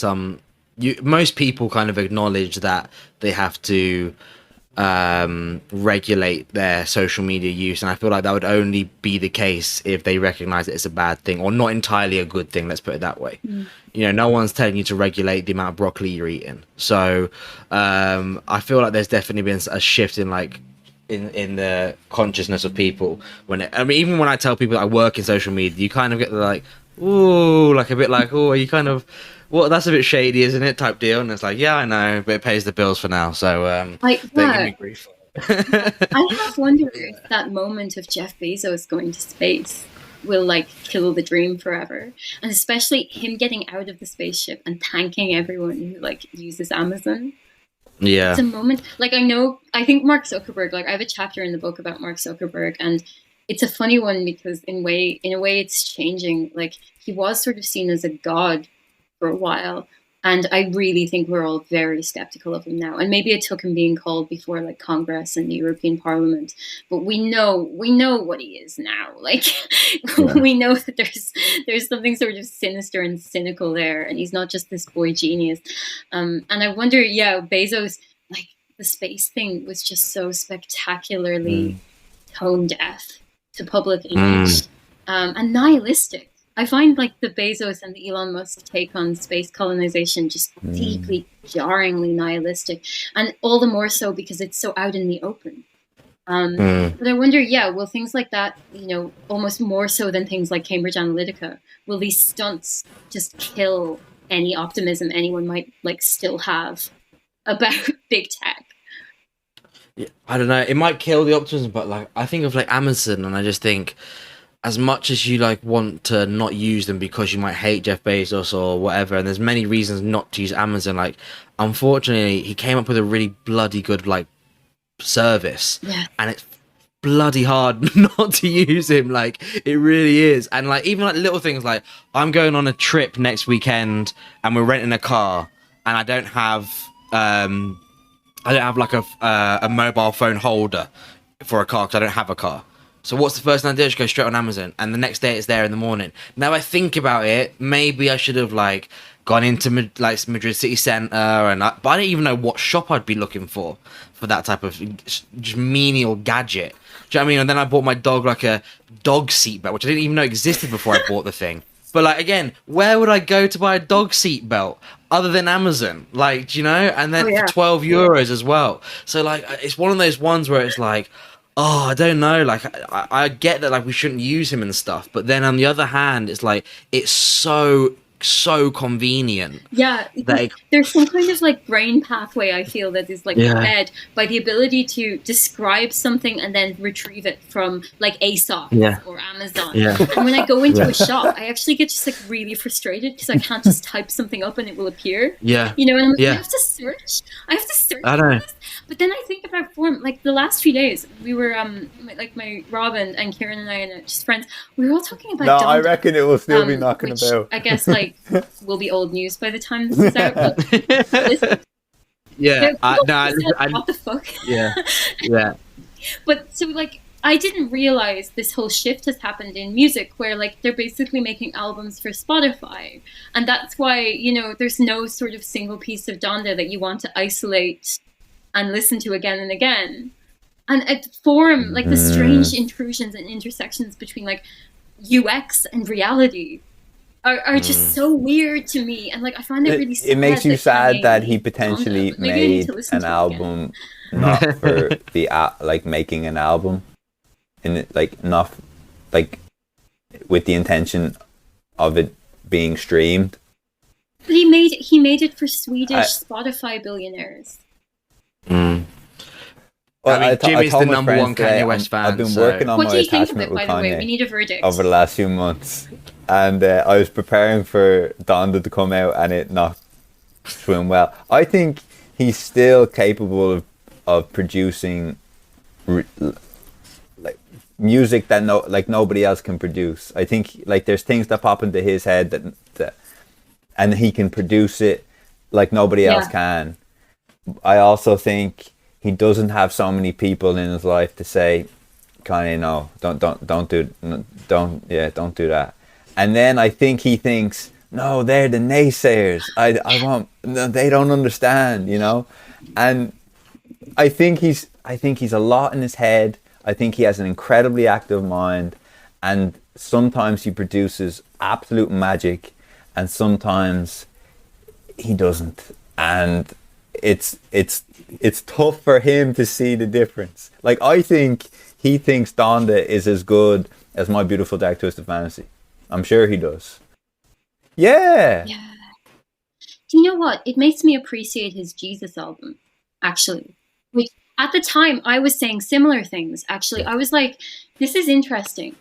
most people kind of acknowledge that they have to regulate their social media use, and I feel like that would only be the case if they recognize that it's a bad thing or not entirely a good thing, let's put it that way. You know, no one's telling you to regulate the amount of broccoli you're eating, so I feel like there's definitely been a shift in like in the consciousness of people. Even when I tell people that I work in social media, you kind of get the like, ooh, like a bit like, oh, are you kind of, well, that's a bit shady, isn't it, type deal? And it's like, yeah, I know, but it pays the bills for now, so like, don't give me grief. I have wondered if that moment of Jeff Bezos going to space will like kill the dream forever, and especially him getting out of the spaceship and thanking everyone who like uses Amazon. Yeah, it's a moment, like, I think Mark Zuckerberg, like I have a chapter in the book about Mark Zuckerberg, and it's a funny one because in a way it's changing. Like he was sort of seen as a god for a while, and I really think we're all very skeptical of him now. And maybe it took him being called before like Congress and the European Parliament, but we know what he is now. Like we know that there's something sort of sinister and cynical there, and he's not just this boy genius. And I wonder, Bezos, like the space thing was just so spectacularly tone deaf to public image, and nihilistic. I find like the Bezos and the Elon Musk take on space colonization just deeply, jarringly nihilistic, and all the more so because it's so out in the open. But I wonder, will things like that, you know, almost more so than things like Cambridge Analytica, will these stunts just kill any optimism anyone might like still have about big tech? Yeah, I don't know. It might kill the optimism, but like I think of like Amazon, and I just think, as much as you like want to not use them because you might hate Jeff Bezos or whatever, and there's many reasons not to use Amazon. Like, unfortunately, he came up with a really bloody good like service, and it's bloody hard not to use him. Like, it really is. And like even like little things like I'm going on a trip next weekend, and we're renting a car, and I don't have like a mobile phone holder for a car because I don't have a car. So what's the first thing I do? I just go straight on Amazon, and the next day it's there in the morning. Now I think about it, maybe I should have like gone into Madrid city centre, but I don't even know what shop I'd be looking for that type of just menial gadget. Do you know what I mean? And then I bought my dog like a dog seat belt, which I didn't even know existed before I bought the thing. But like again, where would I go to buy a dog seat belt other than Amazon? Like, do you know? And then for €12 as well. So like, it's one of those ones where it's like, oh, I don't know. Like, I get that like we shouldn't use him and stuff, but then on the other hand, it's like it's so convenient. Yeah, there's some kind of like brain pathway I feel that is like fed by the ability to describe something and then retrieve it from like ASOS or Amazon. And when I go into a shop, I actually get just like really frustrated because I can't just type something up and it will appear. You know, and I have to search. I know. But then I think about form. Like the last few days, we were my Robin and Kieran and I and just friends. We were all talking about. No, Donda, I reckon it will still be knocking which about. I guess like will be old news by the time this is out. But listen, Yeah, what the fuck? yeah, yeah. But so like I didn't realize this whole shift has happened in music where like they're basically making albums for Spotify. And that's why, you know, there's no sort of single piece of Donda that you want to isolate and listen to again and again. And at Forum, like the strange intrusions and intersections between like UX and reality are just so weird to me. And like I find it really sad. It makes you sad Kanye that he potentially made an album not for the like making an album. In it, like not like with the intention of it being streamed. But he made it for Swedish Spotify billionaires. Well, I mean, Jimmy's the number one Kanye West fan. I've been working on my attachment with Kanye by the way? We need a verdict over the last few months, and I was preparing for Donda to come out and it not swim well. I think he's still capable of producing like music that nobody else can produce. I think like there's things that pop into his head that and he can produce it like nobody else can. I also think he doesn't have so many people in his life to say, Kanye, no, don't do that. And then I think he thinks, no, they're the naysayers. They don't understand, you know. And I think he's a lot in his head. I think he has an incredibly active mind, and sometimes he produces absolute magic, and sometimes he doesn't. And it's tough for him to see the difference. Like I think he thinks Donda is as good as My Beautiful Dark Twisted Fantasy. I'm sure he does. Yeah. Yeah. Do you know what? It makes me appreciate his Jesus album, actually. Which at the time I was saying similar things. Actually, I was like, this is interesting.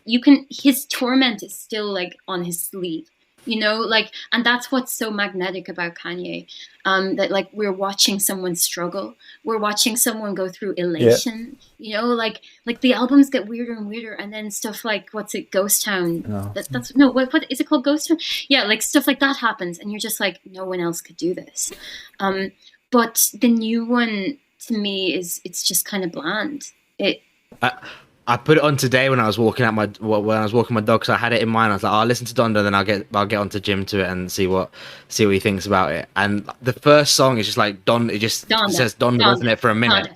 His torment is still like on his sleeve. You know, like, and that's what's so magnetic about Kanye, that like we're watching someone struggle, we're watching someone go through elation. You know, like the albums get weirder and weirder, and then stuff like what's it, Ghost Town? No. What is it called, Ghost Town? Yeah, like stuff like that happens, and you're just like, no one else could do this. But the new one to me it's just kind of bland. I put it on today when I was walking my dog, because I had it in mind. I was like, I'll listen to Donda, then I'll get onto Jim to it and see what he thinks about it. And the first song is just like Donda. It just says Donda, doesn't it, for a minute?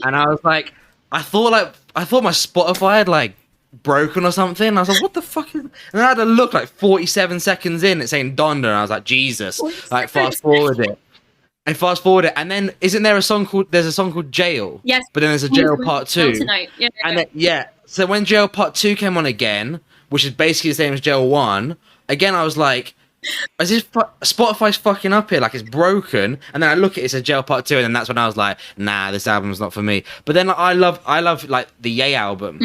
And I was like, I thought my Spotify had like broken or something. I was like, what the fuck is? And I had to look like 47 seconds in, it's saying Donda, and I was like, Jesus! Like fast forward it. And then isn't there a song called Jail? Yes. But then there's a Jail Part 2. Tonight. Yeah. And then, so when Jail Part 2 came on again, which is basically the same as Jail 1, again I was like, is this Spotify's fucking up here? Like it's broken. And then I look at it, it says Jail Part 2, and then that's when I was like, nah, this album's not for me. But then like, I love like the Ye album.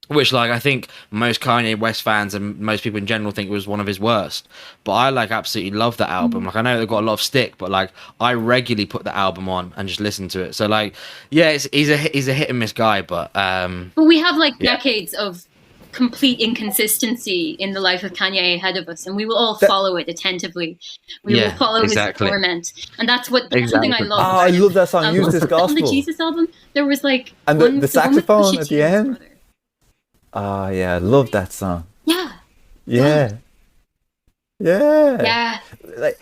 Which, like, I think most Kanye West fans and most people in general think it was one of his worst. But I, like, absolutely love that album. Like, I know they've got a lot of stick, but, like, I regularly put the album on and just listen to it. So, like, yeah, he's a hit and miss guy, but... But we have, like, decades of complete inconsistency in the life of Kanye ahead of us, and we will all follow it attentively. We will follow his torment. And that's something I love. Oh, I love that song, Use This Gospel. On the Jesus album, there was, like... And the saxophone at the end? Brother. Oh, yeah, I love that song. Yeah. Like,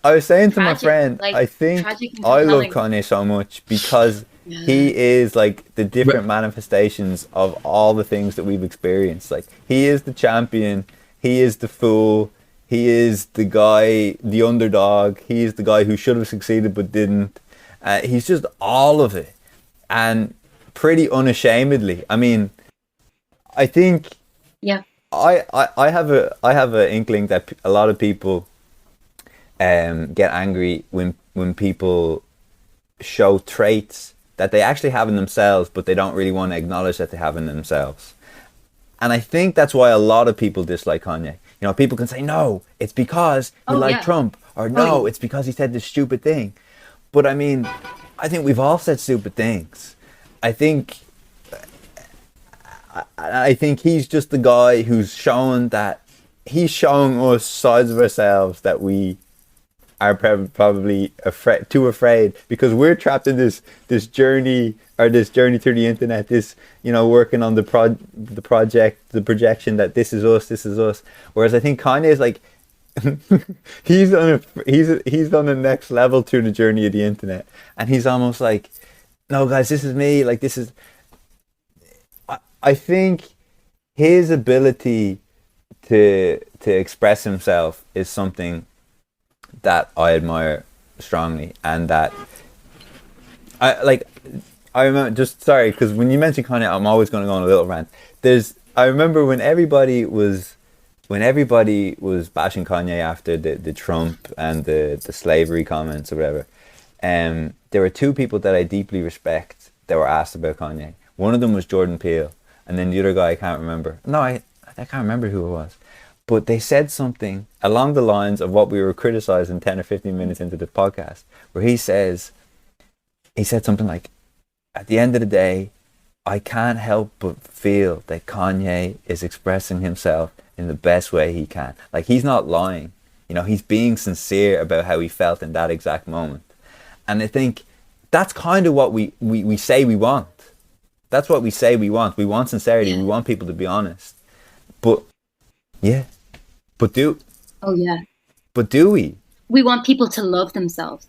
I was saying to my friend, like, I think I love Kanye so much because he is like the different manifestations of all the things that we've experienced. Like, he is the champion, he is the fool, he is the guy, the underdog, he is the guy who should have succeeded but didn't. He's just all of it, and pretty unashamedly. I mean, I think I have an inkling that a lot of people get angry when people show traits that they actually have in themselves, but they don't really want to acknowledge that they have in themselves. And I think that's why a lot of people dislike Kanye. You know, people can say, no, it's because he liked Trump, or no, it's because he said this stupid thing. But I mean, I think we've all said stupid things. I think I think he's just the guy who's shown that he's showing us sides of ourselves that we are probably too afraid, because we're trapped in this journey through the internet, this, you know, working on the projection that this is us. Whereas I think Kanye is like, he's on the next level through the journey of the internet, and he's almost like, no guys, this is me, like this is. I think his ability to express himself is something that I admire strongly, and that I remember, just sorry, because when you mention Kanye, I'm always going to go on a little rant. I remember when everybody was bashing Kanye after the Trump and the slavery comments or whatever. There were two people that I deeply respect that were asked about Kanye. One of them was Jordan Peele, and then the other guy I can't remember. No, I can't remember who it was. But they said something along the lines of what we were criticizing 10 or 15 minutes into the podcast, where he said something like, at the end of the day, I can't help but feel that Kanye is expressing himself in the best way he can. Like, he's not lying. You know, he's being sincere about how he felt in that exact moment. And I think that's kind of what we say we want. That's what we say we want. We want sincerity. Yeah. We want people to be honest. But, yeah. But do we? We want people to love themselves.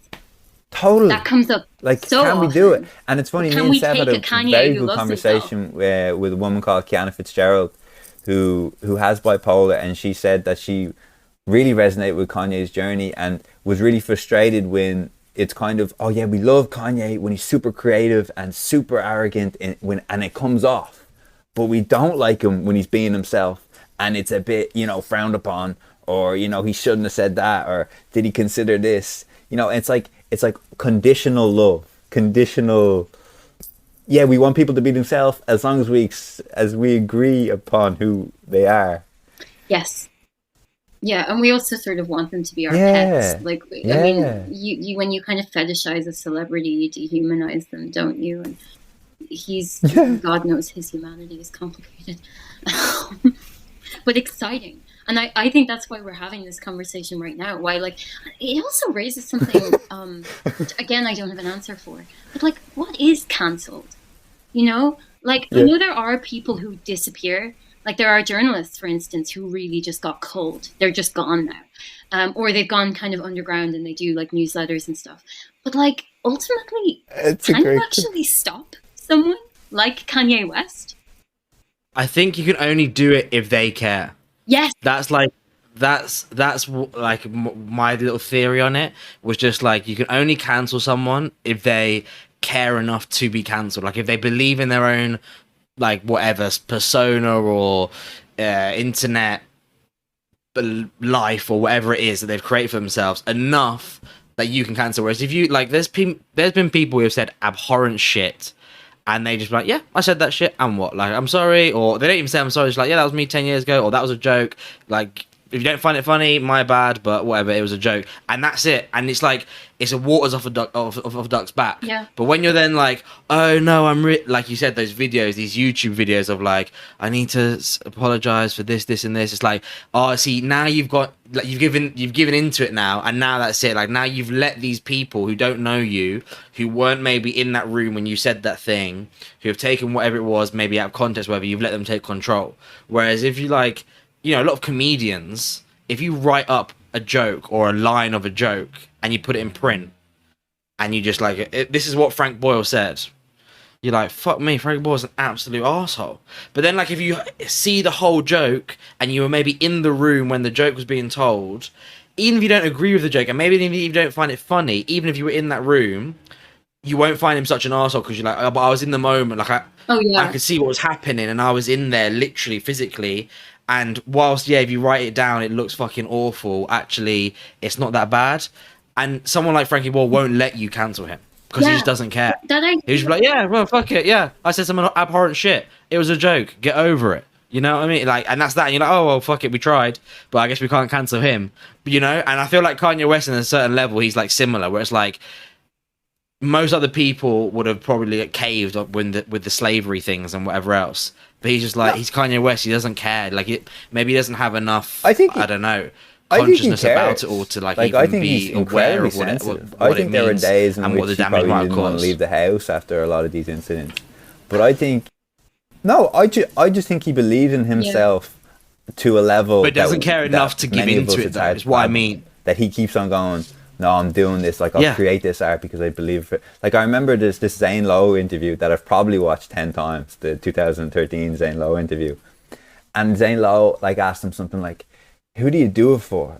Totally. That comes up. Like, so can we often. do it? And it's funny, me and Seb had a very good conversation with a woman called Kiana Fitzgerald, who has bipolar, and she said that she really resonated with Kanye's journey and was really frustrated when it's kind of, oh yeah, we love Kanye when he's super creative and super arrogant and it comes off, but we don't like him when he's being himself and it's a bit, you know, frowned upon, or, you know, he shouldn't have said that, or did he consider this? You know, it's like conditional love, conditional. Yeah, we want people to be themselves as long as we agree upon who they are. Yes. Yeah, and we also sort of want them to be our pets. Like, I mean, you when you kind of fetishize a celebrity, you dehumanize them, don't you? And God knows his humanity is complicated, but exciting. And I think that's why we're having this conversation right now. Why, like, it also raises something, again, I don't have an answer for. But, like, what is cancelled? You know? Like, I know there are people who disappear. Like, there are journalists, for instance, who really just got cold. They're just gone now. Or they've gone kind of underground and they do, like, newsletters and stuff. But, like, ultimately, can you actually stop someone like Kanye West? I think you can only do it if they care. Yes. That's like my little theory on it was just like, you can only cancel someone if they care enough to be cancelled. Like, if they believe in their own, like, whatever persona or internet life or whatever it is that they've created for themselves enough that you can cancel. Whereas if you, like, there's been people who have said abhorrent shit and they just be like, yeah, I said that shit, and what? Like, I'm sorry. Or they don't even say I'm sorry. It's like, yeah, that was me 10 years ago, or that was a joke. Like, if you don't find it funny, my bad, but whatever, it was a joke. And that's it. And it's like, it's a waters off a duck's back. Yeah. But when you're then like, oh no, like you said, those videos, these YouTube videos of like, I need to apologize for this, and this. It's like, oh, see, now you've got, like, you've given into it now, and now that's it. Like, now you've let these people who don't know you, who weren't maybe in that room when you said that thing, who have taken whatever it was, maybe out of context, whatever, you've let them take control. Whereas if you, like, you know, a lot of comedians, if you write up a joke or a line of a joke and you put it in print and you just like, this is what Frank Boyle said, you're like, fuck me, Frank Boyle's an absolute arsehole. But then, like, if you see the whole joke and you were maybe in the room when the joke was being told, even if you don't agree with the joke and maybe even if you don't find it funny, even if you were in that room, you won't find him such an arsehole because you're like, oh, but I was in the moment, like, I could see what was happening and I was in there literally, physically. And whilst, yeah, if you write it down, it looks fucking awful, actually, it's not that bad. And someone like Frankie Boyle won't let you cancel him because he just doesn't care. He's just like, yeah, well, fuck it, yeah. I said some abhorrent shit. It was a joke. Get over it. You know what I mean? Like, and that's that. And you're like, oh, well, fuck it, we tried. But I guess we can't cancel him. You know? And I feel like Kanye West, on a certain level, he's, like, similar, where it's like, most other people would have probably caved up with the slavery things and whatever else. But he's just like, he's Kanye West. He doesn't care. Like, maybe he doesn't have enough. I don't know, consciousness about it all to like even I think be he's aware incredibly of what sensitive. what I think it there were means days in and what which the he damage probably might didn't want to cause. leave the house after a lot of these incidents. But I think no, I just think he believes in himself to a level, but doesn't care enough to give into it. Though is what I mean. That he keeps on going. No, I'm doing this. Like, I'll create this art because I believe it. Like, I remember this Zane Lowe interview that I've probably watched 10 times. The 2013 Zane Lowe interview, and Zane Lowe like asked him something like, "Who do you do it for?"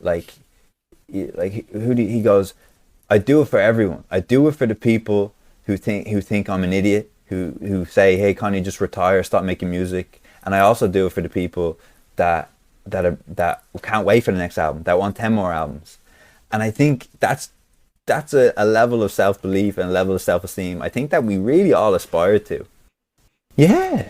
He goes, "I do it for everyone. I do it for the people who think I'm an idiot, who say, hey, Kanye, just retire, stop making music. And I also do it for the people that can't wait for the next album, that want 10 more albums." And I think that's a level of self-belief and a level of self-esteem I think that we really all aspire to. Yeah,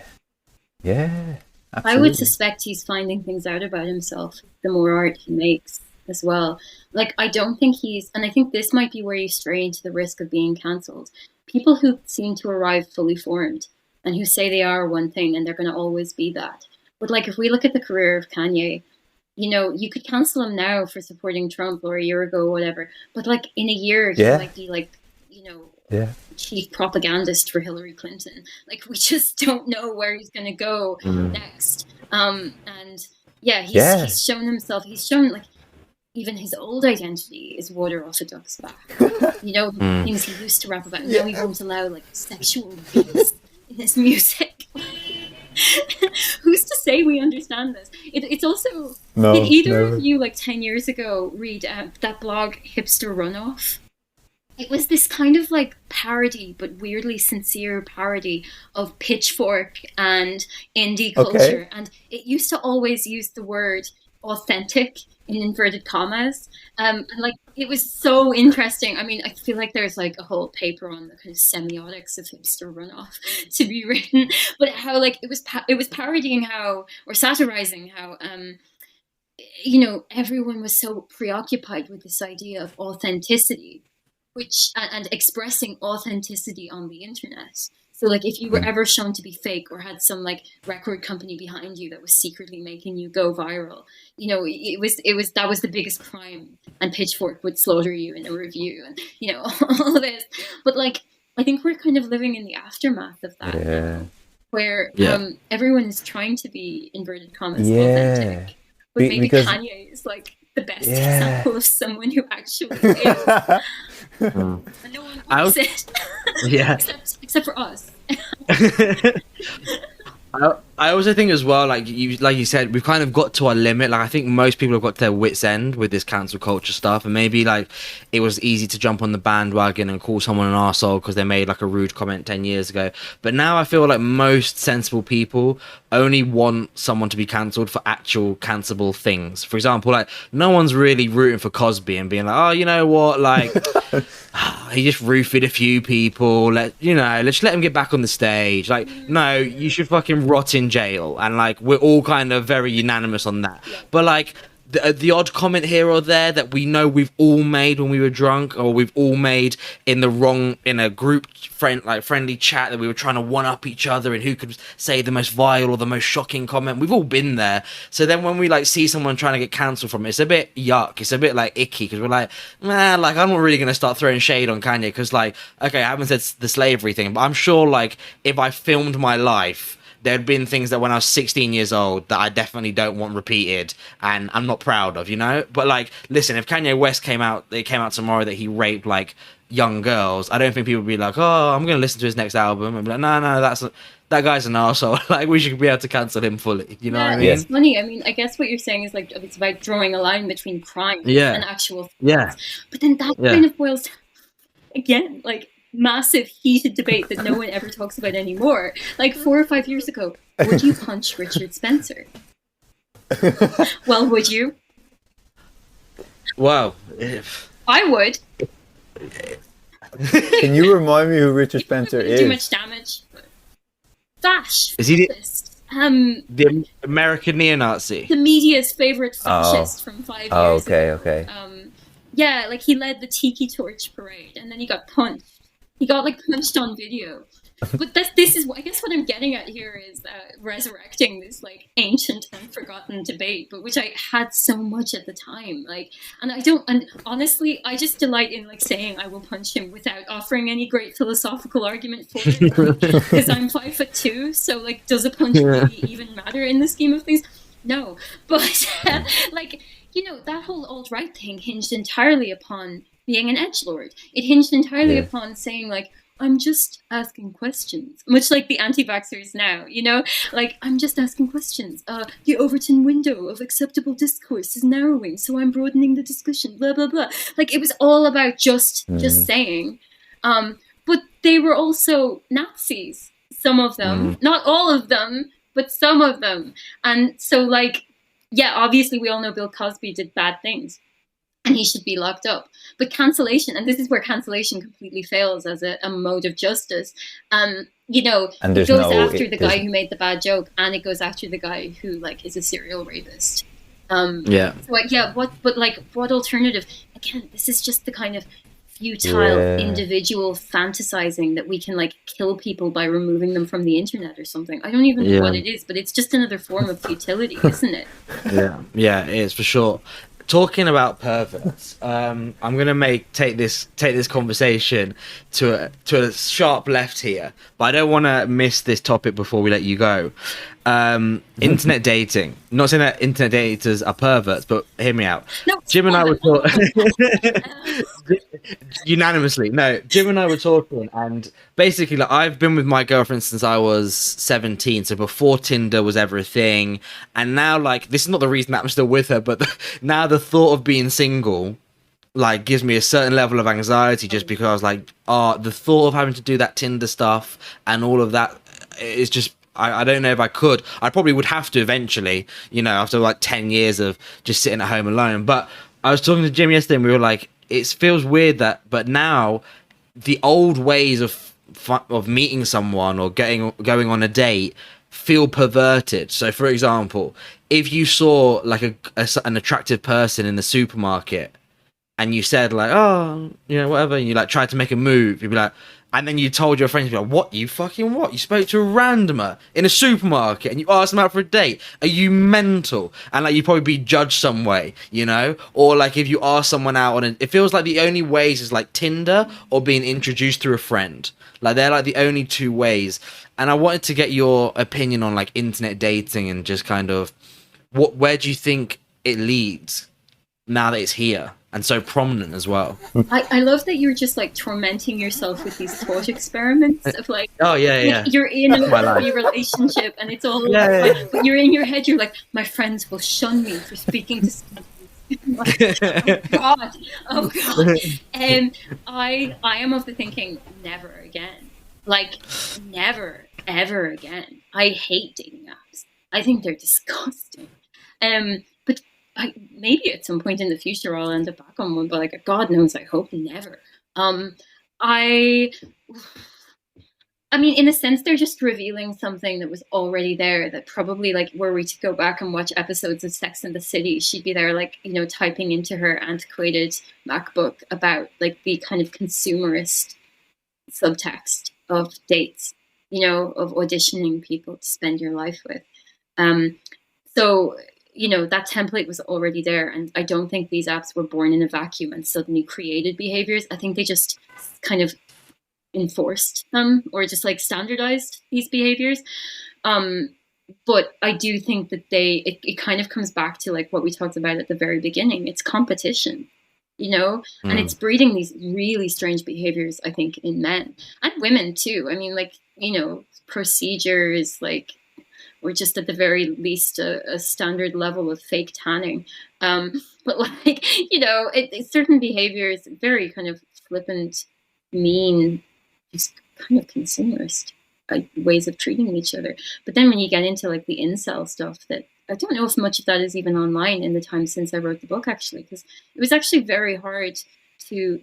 absolutely. I would suspect he's finding things out about himself the more art he makes as well. Like, I don't think and I think this might be where you stray into the risk of being cancelled. People who seem to arrive fully formed and who say they are one thing and they're going to always be that. But like, if we look at the career of Kanye, you know, you could cancel him now for supporting Trump or a year ago or whatever. But like in a year, he might be like, you know, chief propagandist for Hillary Clinton. Like, we just don't know where he's going to go next. And he's shown himself. He's shown like even his old identity is water off a duck's back. You know, things he used to rap about. Now he won't allow like sexual abuse in his music. Who's to say we understand this? It's also, did either of you like 10 years ago read that blog Hipster Runoff? It was this kind of like parody, but weirdly sincere parody of Pitchfork and indie culture. And it used to always use the word authentic in inverted commas. And like, it was so interesting. I mean, I feel like there's like a whole paper on the kind of semiotics of hipster runoff to be written, but how like it was parodying how, or satirizing how, you know, everyone was so preoccupied with this idea of authenticity, which and expressing authenticity on the internet. So like, if you were ever shown to be fake or had some like record company behind you that was secretly making you go viral, you know, that was the biggest crime, and Pitchfork would slaughter you in a review, and you know, all of this. But like, I think we're kind of living in the aftermath of that now, where everyone is trying to be inverted commas authentic, but maybe Kanye is like the best example of someone who actually is. And no one wants it. Except for us. I also think as well, like you said, we've kind of got to our limit. Like, I think most people have got to their wits' end with this cancel culture stuff, and maybe like it was easy to jump on the bandwagon and call someone an arsehole because they made like a rude comment 10 years ago. But now I feel like most sensible people only want someone to be cancelled for actual cancelable things. For example, like no one's really rooting for Cosby and being like, oh, you know what, like he just roofied a few people. Let's let him get back on the stage. Like, no, you should fucking rot in jail. And like, we're all kind of very unanimous on that. But like, the odd comment here or there that we know we've all made when we were drunk, or we've all made in a group friendly chat that we were trying to one up each other and who could say the most vile or the most shocking comment. We've all been there. So then when we like see someone trying to get cancelled from it, it's a bit yuck. It's a bit like icky, because we're like, man, like I'm not really gonna start throwing shade on Kanye, because like, okay, I haven't said the slavery thing, but I'm sure like if I filmed my life, there'd been things that when I was 16 years old that I definitely don't want repeated, and I'm not proud of, you know? But like, listen, if Kanye West came out tomorrow that he raped like young girls, I don't think people would be like, oh, I'm gonna listen to his next album, and be like, no, that guy's an arsehole. Like, we should be able to cancel him fully. You know what I mean? It's funny. I mean, I guess what you're saying is like, it's about drawing a line between crime and actual things. But then that kind of boils down, again, like, massive heated debate that no one ever talks about anymore. Like 4 or 5 years ago, would you punch Richard Spencer? Well, would you? Wow. I would. Can you remind me who Richard Spencer is? Too much damage. Dash. Is he the American neo-Nazi? The media's favorite fascist from 5 years ago. Okay. Yeah, like he led the Tiki Torch parade, and then he got punched. He got like punched on video. But this is I guess what I'm getting at here is resurrecting this like ancient and forgotten debate, but which I had so much at the time. Like, and honestly, I just delight in like saying I will punch him without offering any great philosophical argument for it, because I'm 5'2", so like, does a punch really even matter in the scheme of things? No, but like, you know, that whole alt-right thing hinged entirely upon being an edgelord. It hinged entirely upon saying like, I'm just asking questions, much like the anti-vaxxers now, you know, like, I'm just asking questions. The Overton window of acceptable discourse is narrowing, so I'm broadening the discussion, blah, blah, blah. Like, it was all about just saying. But they were also Nazis, some of them, not all of them, but some of them. And so, like, yeah, obviously we all know Bill Cosby did bad things, and he should be locked up. But cancellation, and this is where cancellation completely fails as a mode of justice, you know, And it goes after the guy who made the bad joke, and it goes after the guy who, like, is a serial rapist. So, like, yeah, what alternative? Again, this is just the kind of futile individual fantasizing that we can, like, kill people by removing them from the internet or something. I don't even know what it is, but it's just another form of futility, isn't it? Yeah, it is, for sure. Talking about perverts, I'm gonna take this conversation to a sharp left here, but I don't want to miss this topic before we let you go. Internet dating. Not saying that internet daters are perverts, but hear me out. No, Jim and I were talking unanimously. No, Jim and I were talking, and basically, like, I've been with my girlfriend since I was 17, so before Tinder was ever a thing. And now, like, this is not the reason that I'm still with her, but now the thought of being single, like, gives me a certain level of anxiety, just because, like, the thought of having to do that Tinder stuff and all of that is just, I don't know if I could. I probably would have to eventually, you know, after like 10 years of just sitting at home alone. But I was talking to Jim yesterday, and we were like, it feels weird that, but now the old ways of meeting someone or going on a date feel perverted. So, for example, if you saw like an attractive person in the supermarket, and you said like, oh, you know, whatever, and you like tried to make a move, you'd be like, and then you told your friends, you'd be like, what, you fucking what? You spoke to a randomer in a supermarket and you asked them out for a date? Are you mental? And like, you'd probably be judged some way, you know? Or like, if you ask someone out it feels like the only ways is like Tinder or being introduced through a friend. Like, they're like the only two ways. And I wanted to get your opinion on like internet dating and just kind of where do you think it leads now that it's here and so prominent as well? I love that you're just like tormenting yourself with these thought experiments of like, oh yeah, you're in a relationship and it's all but you're in your head, you're like, my friends will shun me for speaking to oh god. I am of the thinking, never again. Like, never ever again. I hate dating apps. I think they're disgusting. But maybe at some point in the future I'll end up back on one, but like, God knows, I hope never. I mean, in a sense, they're just revealing something that was already there, that probably, like, were we to go back and watch episodes of Sex and the City, she'd be there, like, you know, typing into her antiquated MacBook about, like, the kind of consumerist subtext of dates, you know, of auditioning people to spend your life with. So, you know, that template was already there, and I don't think these apps were born in a vacuum and suddenly created behaviors. I think they just kind of enforced them or just like standardized these behaviors. But I do think that it kind of comes back to like what we talked about at the very beginning. It's competition, you know, and it's breeding these really strange behaviors, I think, in men and women too. I mean, like, you know, procedures, like, or just at the very least a standard level of fake tanning. But like, you know, certain behaviors, very kind of flippant, mean, just kind of consumerist ways of treating each other. But then when you get into like the incel stuff, that I don't know if much of that is even online in the time since I wrote the book, actually, because it was actually very hard to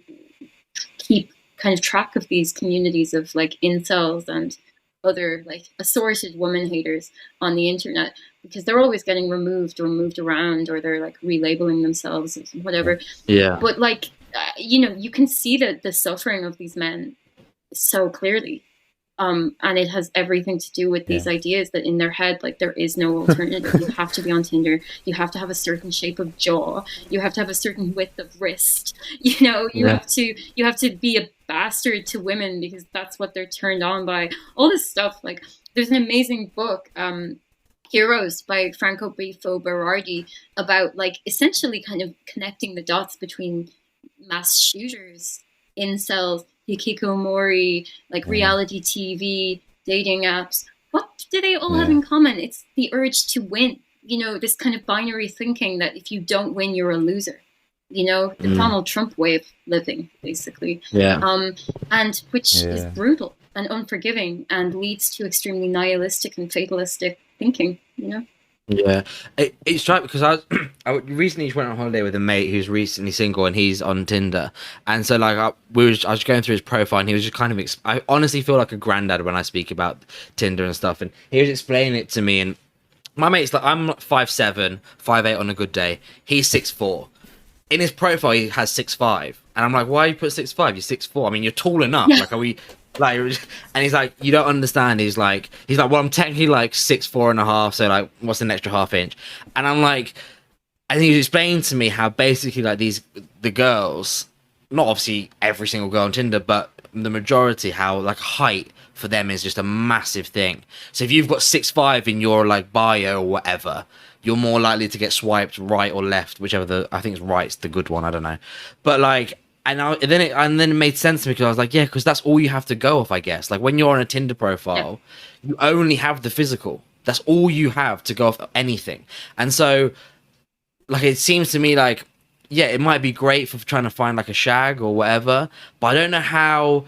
keep kind of track of these communities of like incels and other like assorted woman haters on the internet, because they're always getting removed or moved around, or they're like relabeling themselves as whatever. Yeah. But like, you know, you can see the suffering of these men so clearly. And it has everything to do with these ideas that in their head, like, there is no alternative. You have to be on Tinder. You have to have a certain shape of jaw. You have to have a certain width of wrist. You know, you have to be a bastard to women because that's what they're turned on by. All this stuff. Like, there's an amazing book, Heroes by Franco Bifo Berardi, about, like, essentially kind of connecting the dots between mass shooters, incels, hikikomori, like reality TV, dating apps. What do they all have in common? It's the urge to win. You know, this kind of binary thinking that if you don't win, you're a loser. You know, the Donald Trump way of living, basically. And which is brutal and unforgiving and leads to extremely nihilistic and fatalistic thinking, you know? Yeah, it's right because I recently went on holiday with a mate who's recently single and he's on Tinder, and so like I was going through his profile and he was just kind of I honestly feel like a granddad when I speak about Tinder and stuff, and he was explaining it to me, and my mate's like, I'm 5'7", 5'8" on a good day, he's 6'4". In his profile he has 6'5", and I'm like, why you put 6'5"? You're 6'4". I mean, you're tall enough. Like, are we? Like, and he's like, you don't understand. He's like, well, I'm technically like 6'4.5", so like, what's an extra half inch? And I'm like, and he was explaining to me how basically like the girls, not obviously every single girl on Tinder, but the majority, how like height for them is just a massive thing. So if you've got 6'5" in your like bio or whatever, you're more likely to get swiped right or left, whichever I think it's right's the good one. I don't know, but like. And then it made sense to me because I was like, yeah, because that's all you have to go off, I guess. Like when you're on a Tinder profile, you only have the physical. That's all you have to go off anything. And so, like, it seems to me like, yeah, it might be great for trying to find like a shag or whatever, but I don't know how,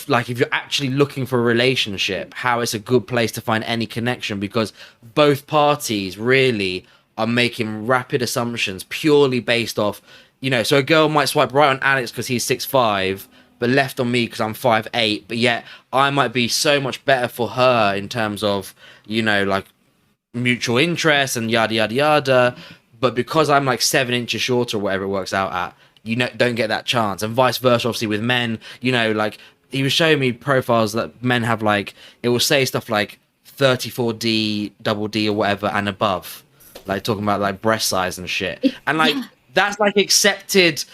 like, if you're actually looking for a relationship, how it's a good place to find any connection, because both parties really are making rapid assumptions purely based off. You know, so a girl might swipe right on Alex because he's 6'5", but left on me because I'm 5'8", but yet I might be so much better for her in terms of, you know, like mutual interest and yada, yada, yada. But because I'm like 7 inches shorter or whatever it works out at, you know, don't get that chance. And vice versa, obviously, with men, you know, like he was showing me profiles that men have, like, it will say stuff like 34D, double D or whatever and above. Like talking about like breast size and shit. And like, that's like accepted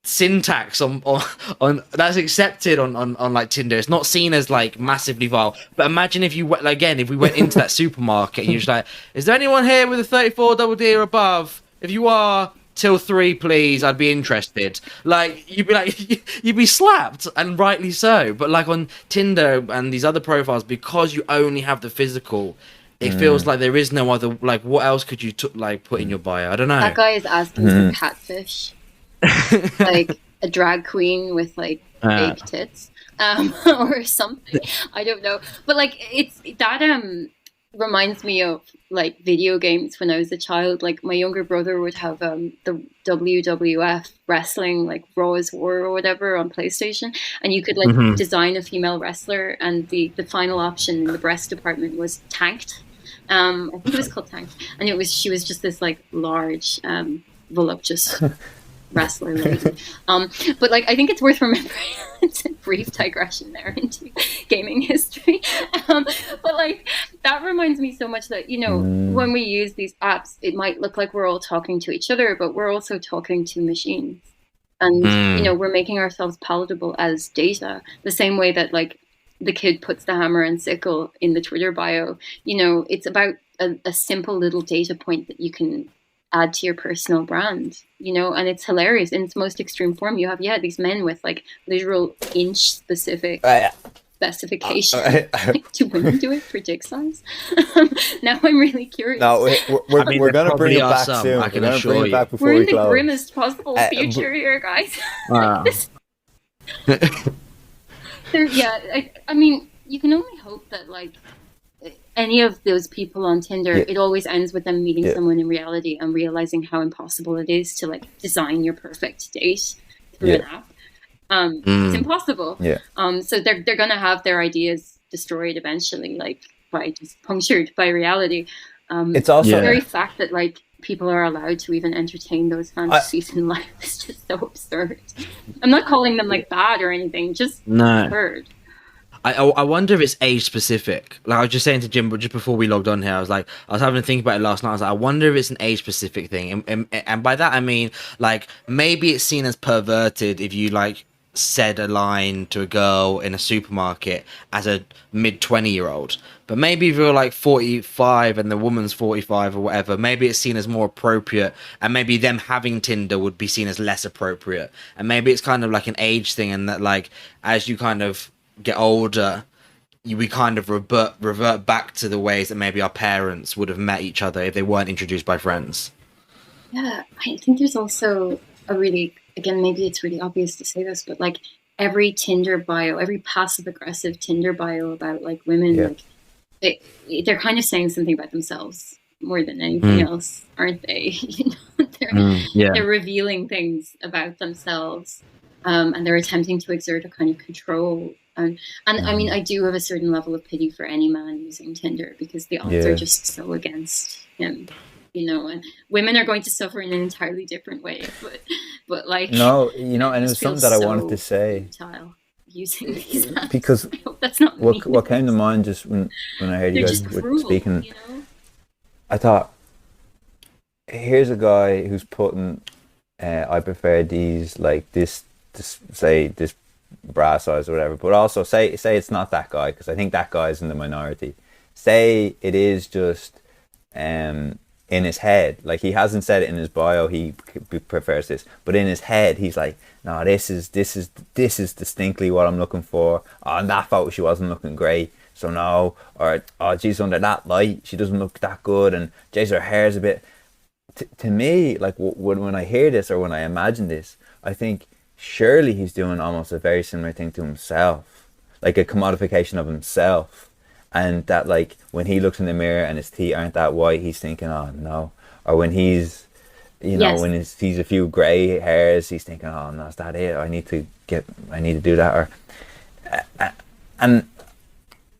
syntax on that's accepted on like Tinder. It's not seen as like massively vile. But imagine if you went, like, again, if we went into that supermarket and you're just like, is there anyone here with a 34 double D or above? If you are, till 3 please, I'd be interested. Like, you'd be like, you'd be slapped, and rightly so. But like on Tinder and these other profiles, because you only have the physical, it feels like there is no other, like, what else could you like put in your bio? I don't know. That guy is asking for catfish. Like a drag queen with like fake tits. Or something. I don't know. But like it's that reminds me of like video games when I was a child. Like my younger brother would have the WWF wrestling, like Raw is War or whatever, on PlayStation, and you could like design a female wrestler, and the final option in the breast department was tanked. I think it was called Tanked, and she was just this like large, voluptuous wrestler lady. But like I think it's worth remembering. It's a brief digression there into gaming history. But like that reminds me so much that, you know, when we use these apps, it might look like we're all talking to each other, but we're also talking to machines. And you know, we're making ourselves palatable as data, the same way that like the kid puts the hammer and sickle in the Twitter bio. You know, it's about a simple little data point that you can add to your personal brand, you know, and it's hilarious in its most extreme form. You have these men with like literal inch specific specification. Do women do it for dick size? Now I'm really curious. No, we're going to bring it back soon. I can assure you. We're in the grimmest possible future here, guys. Wow. I mean, you can only hope that like any of those people on Tinder, it always ends with them meeting someone in reality and realizing how impossible it is to like design your perfect date through an app. It's impossible. So they're gonna have their ideas destroyed eventually, like by just punctured by reality. It's also the very fact that like people are allowed to even entertain those fantasies in life is just so absurd. I'm not calling them like bad or anything, just absurd. I wonder if it's age specific. Like I was just saying to Jim, but just before we logged on here, I was having to think about it last night. I was like, I wonder if it's an age specific thing, and by that I mean like maybe it's seen as perverted if you like said a line to a girl in a supermarket as a mid-20-year-old, but maybe if you're like 45 and the woman's 45 or whatever, maybe it's seen as more appropriate, and maybe them having Tinder would be seen as less appropriate, and maybe it's kind of like an age thing, and that like as you kind of get older, we kind of revert back to the ways that maybe our parents would have met each other if they weren't introduced by friends. Yeah, I think there's also a really, again, maybe it's really obvious to say this, but like every Tinder bio, every passive aggressive Tinder bio about like women, like they're kind of saying something about themselves more than anything else, aren't they? You know, they're revealing things about themselves, and they're attempting to exert a kind of control. And I mean, I do have a certain level of pity for any man using Tinder, because the odds are just so against him, you know, and women are going to suffer in an entirely different way. But like, no, you know, and it was something that I wanted to say. Using these apps. Because I hope that's not what came to mind just when I heard you guys were speaking, you know? I thought, here's a guy who's putting, I prefer these, like this bra size or whatever, but also say it's not that guy, because I think that guy is in the minority. Say it is just in his head, like he hasn't said it in his bio, he prefers this, but in his head he's like, no, this is distinctly what I'm looking for. Oh, in that photo she wasn't looking great, so no. Or, oh geez, under that light she doesn't look that good, and geez, her hair's a bit to me, like when I hear this or when I imagine this, I think surely he's doing almost a very similar thing to himself, like a commodification of himself. And that, like, when he looks in the mirror and his teeth aren't that white, he's thinking, oh no. Or when he's, you know, when he sees a few grey hairs, he's thinking, oh no, is that it? I need to do that. Or and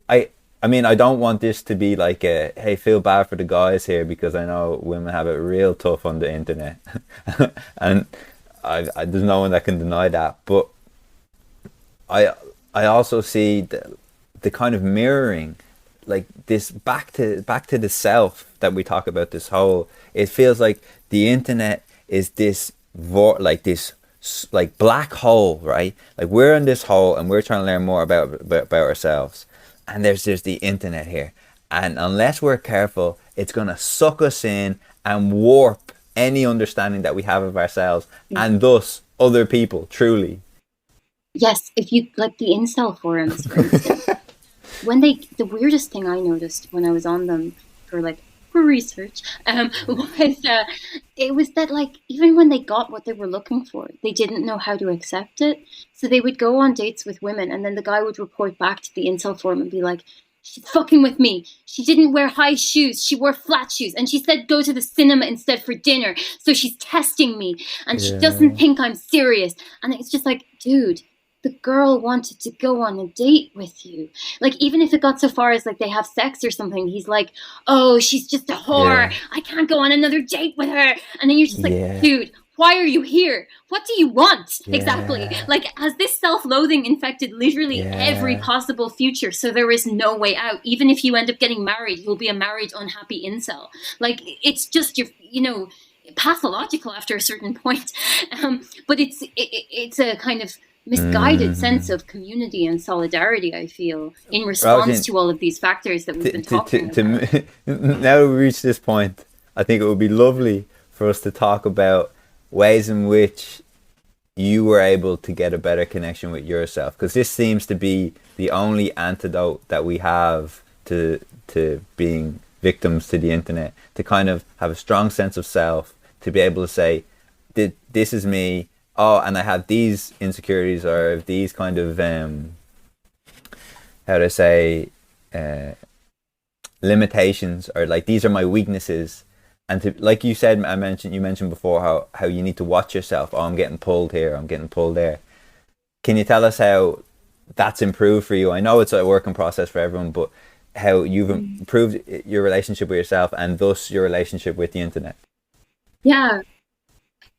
I mean, I don't want this to be like a, hey, feel bad for the guys here, because I know women have it real tough on the internet. And there's no one that can deny that. But I also see the kind of mirroring, like this back to the self that we talk about. This whole, it feels like the internet is this like black hole, right? Like we're in this hole and we're trying to learn more about ourselves, and there's the internet here, and unless we're careful, it's gonna suck us in and warp any understanding that we have of ourselves, and thus other people. Truly, yes. If you like the incel forums, for instance, the weirdest thing I noticed when I was on them for research, it was that, like, even when they got what they were looking for, they didn't know how to accept it. So they would go on dates with women, and then the guy would report back to the incel forum and be like, she's fucking with me. She didn't wear high shoes. She wore flat shoes. And she said go to the cinema instead for dinner. So she's testing me. And she doesn't think I'm serious. And it's just like, dude, the girl wanted to go on a date with you. Like, even if it got so far as like they have sex or something, he's like, oh, she's just a whore. I can't go on another date with her. And then you're just like, dude, why are you here? What do you want? Exactly. Like, has this self-loathing infected literally every possible future? So there is no way out. Even if you end up getting married, you'll be a married, unhappy incel. Like, it's just, pathological after a certain point. But it's a kind of misguided sense of community and solidarity, I feel, in response to all of these factors that we've been talking about. Now we reach this point, I think it would be lovely for us to talk about ways in which you were able to get a better connection with yourself, because this seems to be the only antidote that we have to being victims to the internet, to kind of have a strong sense of self, to be able to say, this is me. Oh, and I have these insecurities or these kind of limitations, or like these are my weaknesses. And to, like you said, you mentioned before how you need to watch yourself. Oh, I'm getting pulled here, I'm getting pulled there. Can you tell us how that's improved for you? I know it's a working process for everyone, but how you've improved your relationship with yourself and thus your relationship with the internet? Yeah,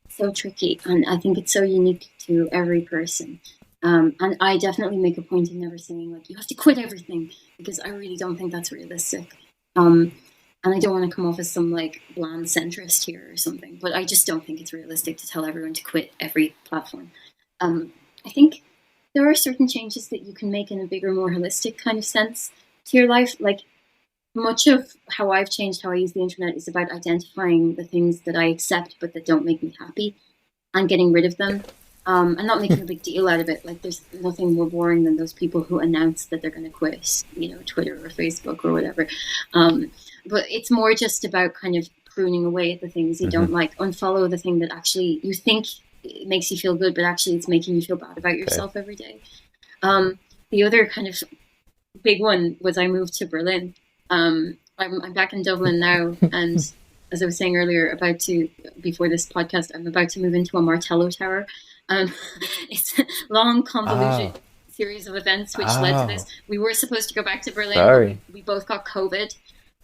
so tricky, and I think it's so unique to every person. And I definitely make a point of never saying like you have to quit everything, because I really don't think that's realistic. Um, and I don't want to come off as some like bland centrist here or something, but I just don't think it's realistic to tell everyone to quit every platform. I think there are certain changes that you can make in a bigger, more holistic kind of sense to your life. Like much of how I've changed how I use the internet is about identifying the things that I accept but that don't make me happy and getting rid of them. And not making a big deal out of it. Like there's nothing more boring than those people who announce that they're going to quit, Twitter or Facebook or whatever. But it's more just about kind of pruning away at the things you don't like. Unfollow the thing that actually you think it makes you feel good, but actually it's making you feel bad about yourself every day. The other kind of big one was I moved to Berlin. I'm back in Dublin now, and as I was saying earlier, before this podcast, I'm about to move into a Martello Tower. It's a long, convoluted series of events which led to this. We were supposed to go back to Berlin. Sorry. We both got COVID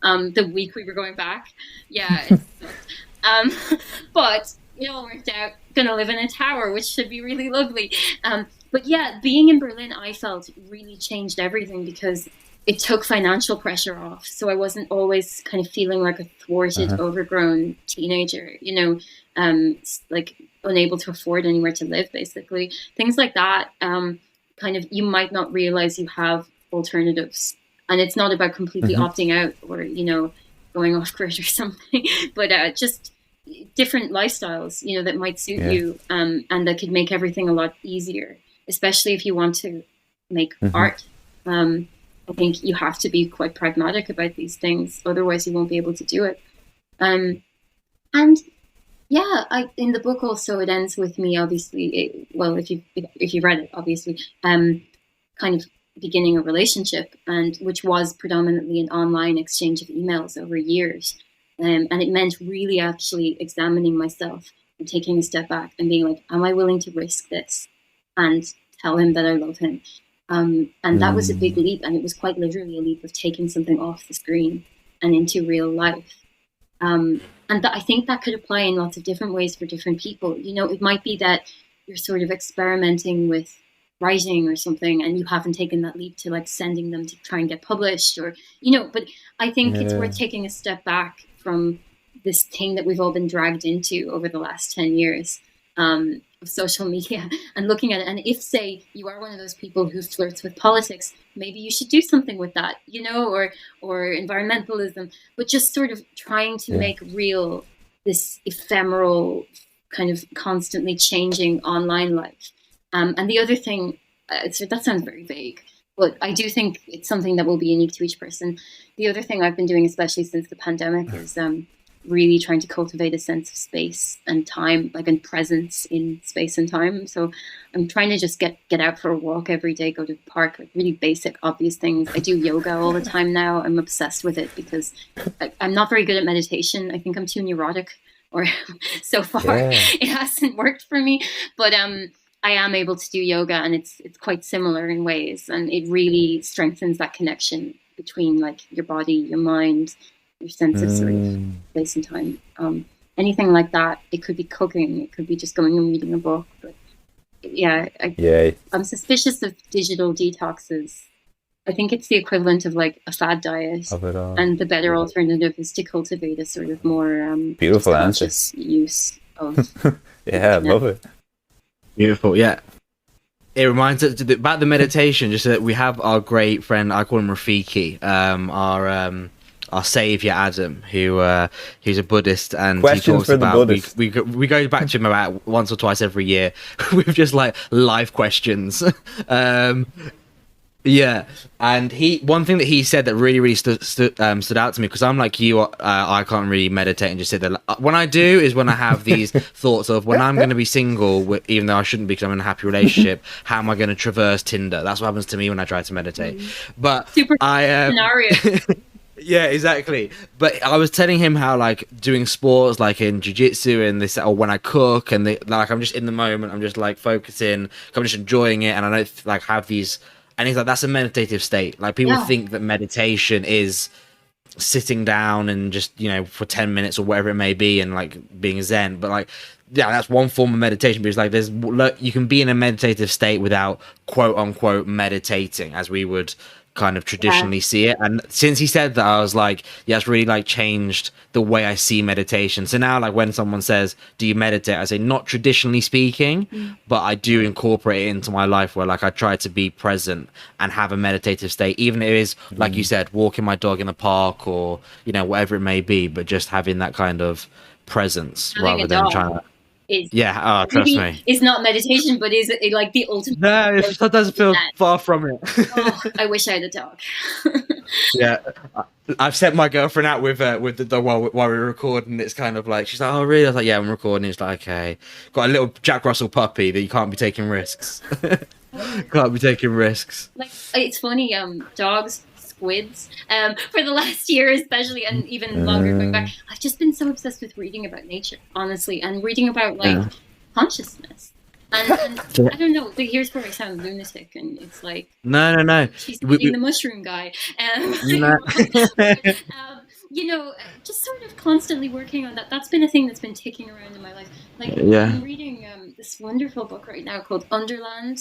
the week we were going back. Yeah, it sucked. But it all worked out. Gonna live in a tower, which should be really lovely. But yeah, being in Berlin, I felt really changed everything because it took financial pressure off. So I wasn't always kind of feeling like a thwarted, overgrown teenager, like unable to afford anywhere to live, basically. Things like that, kind of, you might not realize you have alternatives. And it's not about completely opting out or, going off grid or something, but just different lifestyles, that might suit you, and that could make everything a lot easier, especially if you want to make art. I think you have to be quite pragmatic about these things, otherwise you won't be able to do it. And yeah, in the book also it ends with me, obviously. If you read it, obviously, kind of beginning a relationship, and which was predominantly an online exchange of emails over years, and it meant really actually examining myself and taking a step back and being like, am I willing to risk this and tell him that I love him? And that was a big leap, and it was quite literally a leap of taking something off the screen and into real life. And I think that could apply in lots of different ways for different people. It might be that you're sort of experimenting with writing or something, and you haven't taken that leap to like sending them to try and get published, or But I think it's worth taking a step back from this thing that we've all been dragged into over the last 10 years. Of social media, and looking at it, and if, say, you are one of those people who flirts with politics, maybe you should do something with that, or environmentalism, but just sort of trying to make real this ephemeral kind of constantly changing online life. And the other thing, that sounds very vague, but I do think it's something that will be unique to each person. The other thing I've been doing, especially since the pandemic, is really trying to cultivate a sense of space and time, like in presence in space and time. So I'm trying to just get out for a walk every day, go to the park, like really basic, obvious things. I do yoga all the time now. I'm obsessed with it because I'm not very good at meditation. I think I'm too neurotic, or so far it hasn't worked for me. But I am able to do yoga, and it's quite similar in ways, and it really strengthens that connection between like your body, your mind, your sense of sort of space and time. Anything like that. It could be cooking. It could be just going and reading a book. But I'm suspicious of digital detoxes. I think it's the equivalent of like a fad diet, and the better alternative is to cultivate a sort of more beautiful conscious use of. I love it. Beautiful, yeah. It reminds us about the meditation. Just that we have our great friend, I call him Rafiki, our savior Adam, who's a Buddhist, and Questions he talks for the about Buddhist. we go back to him about once or twice every year with just like live questions. Yeah, and one thing that he said that really stood out to me, because I'm like you, I can't really meditate and just sit there. When I do is when I have these thoughts of when I'm going to be single, even though I shouldn't be because I'm in a happy relationship. How am I going to traverse Tinder? That's what happens to me when I try to meditate. But super scenario. Yeah, exactly. But I was telling him how like doing sports like in jiu-jitsu and this, or when I cook, and like I'm just in the moment, I'm just like focusing, I'm just enjoying it, and I don't like have these. And he's like, that's a meditative state. Like people think that meditation is sitting down and just, you know, for 10 minutes or whatever it may be, and like being zen. But like, yeah, that's one form of meditation, because like you can be in a meditative state without quote unquote meditating as we would kind of traditionally see it. And since he said that, I was like, yeah, it's really like changed the way I see meditation. So now, like, when someone says, do you meditate, I say, not traditionally speaking, but I do incorporate it into my life, where like I try to be present and have a meditative state, even if it is, like you said, walking my dog in the park, or, you know, whatever it may be, but just having that kind of presence rather than trying to trust me, it's not meditation, but is it like the ultimate? No, that doesn't feel far from it. Oh, I wish I had a dog. Yeah, I've sent my girlfriend out with the dog while we were recording. It's kind of like, she's like, oh really? I was like, yeah, I'm recording. It's like, okay, got a little Jack Russell puppy that you can't be taking risks. Can't be taking risks. Like, it's funny, dogs, squids, for the last year especially, and even longer going back, I've just been so obsessed with reading about nature, honestly, and reading about like consciousness. And I don't know, here's where I sound lunatic, and it's like, no, she's eating the mushroom guy. You know, just sort of constantly working on that. That's been a thing that's been ticking around in my life. Like, I'm reading this wonderful book right now called Underland,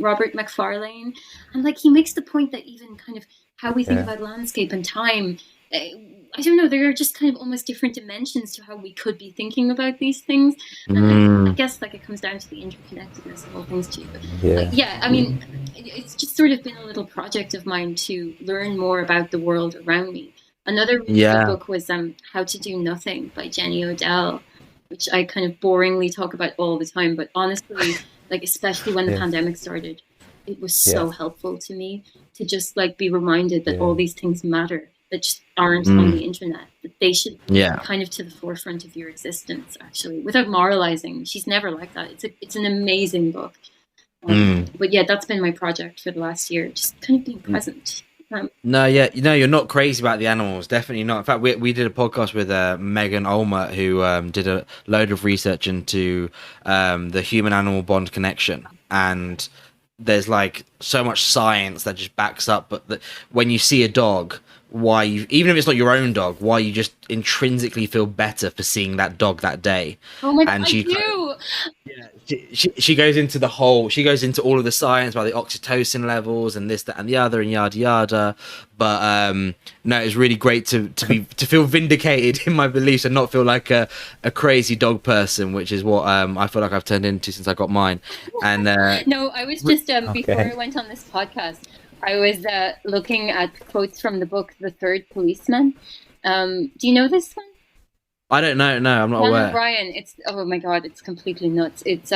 Robert McFarlane, and like, he makes the point that even kind of how we think about landscape and time, I don't know, there are just kind of almost different dimensions to how we could be thinking about these things. And I guess like it comes down to the interconnectedness of all things too. But I mean, it's just sort of been a little project of mine to learn more about the world around me. Another really good book was How to Do Nothing by Jenny Odell, which I kind of boringly talk about all the time, but honestly, like, especially when the pandemic started, it was so helpful to me to just like be reminded that all these things matter, that just aren't on the internet, that they should be kind of to the forefront of your existence, actually, without moralizing. She's never like that. It's an amazing book. But yeah, that's been my project for the last year, just kind of being present. No, you're not crazy about the animals. Definitely not. In fact, we did a podcast with Megan Ulmer, who did a load of research into the human-animal bond connection, and there's like so much science that just backs up. But when you see a dog, even if it's not your own dog, why you just intrinsically feel better for seeing that dog that day. Oh my God, I do. She goes into all of the science about the oxytocin levels and this, that, and the other, and yada yada. But no, it's really great to feel vindicated in my beliefs and not feel like a crazy dog person, which is what I feel like I've turned into since I got mine. And no, I was just before I went on this podcast, I was looking at quotes from the book The Third Policeman. Do you know this one? I don't know. No, I'm not aware. Brian, it's, oh my God, it's completely nuts. It's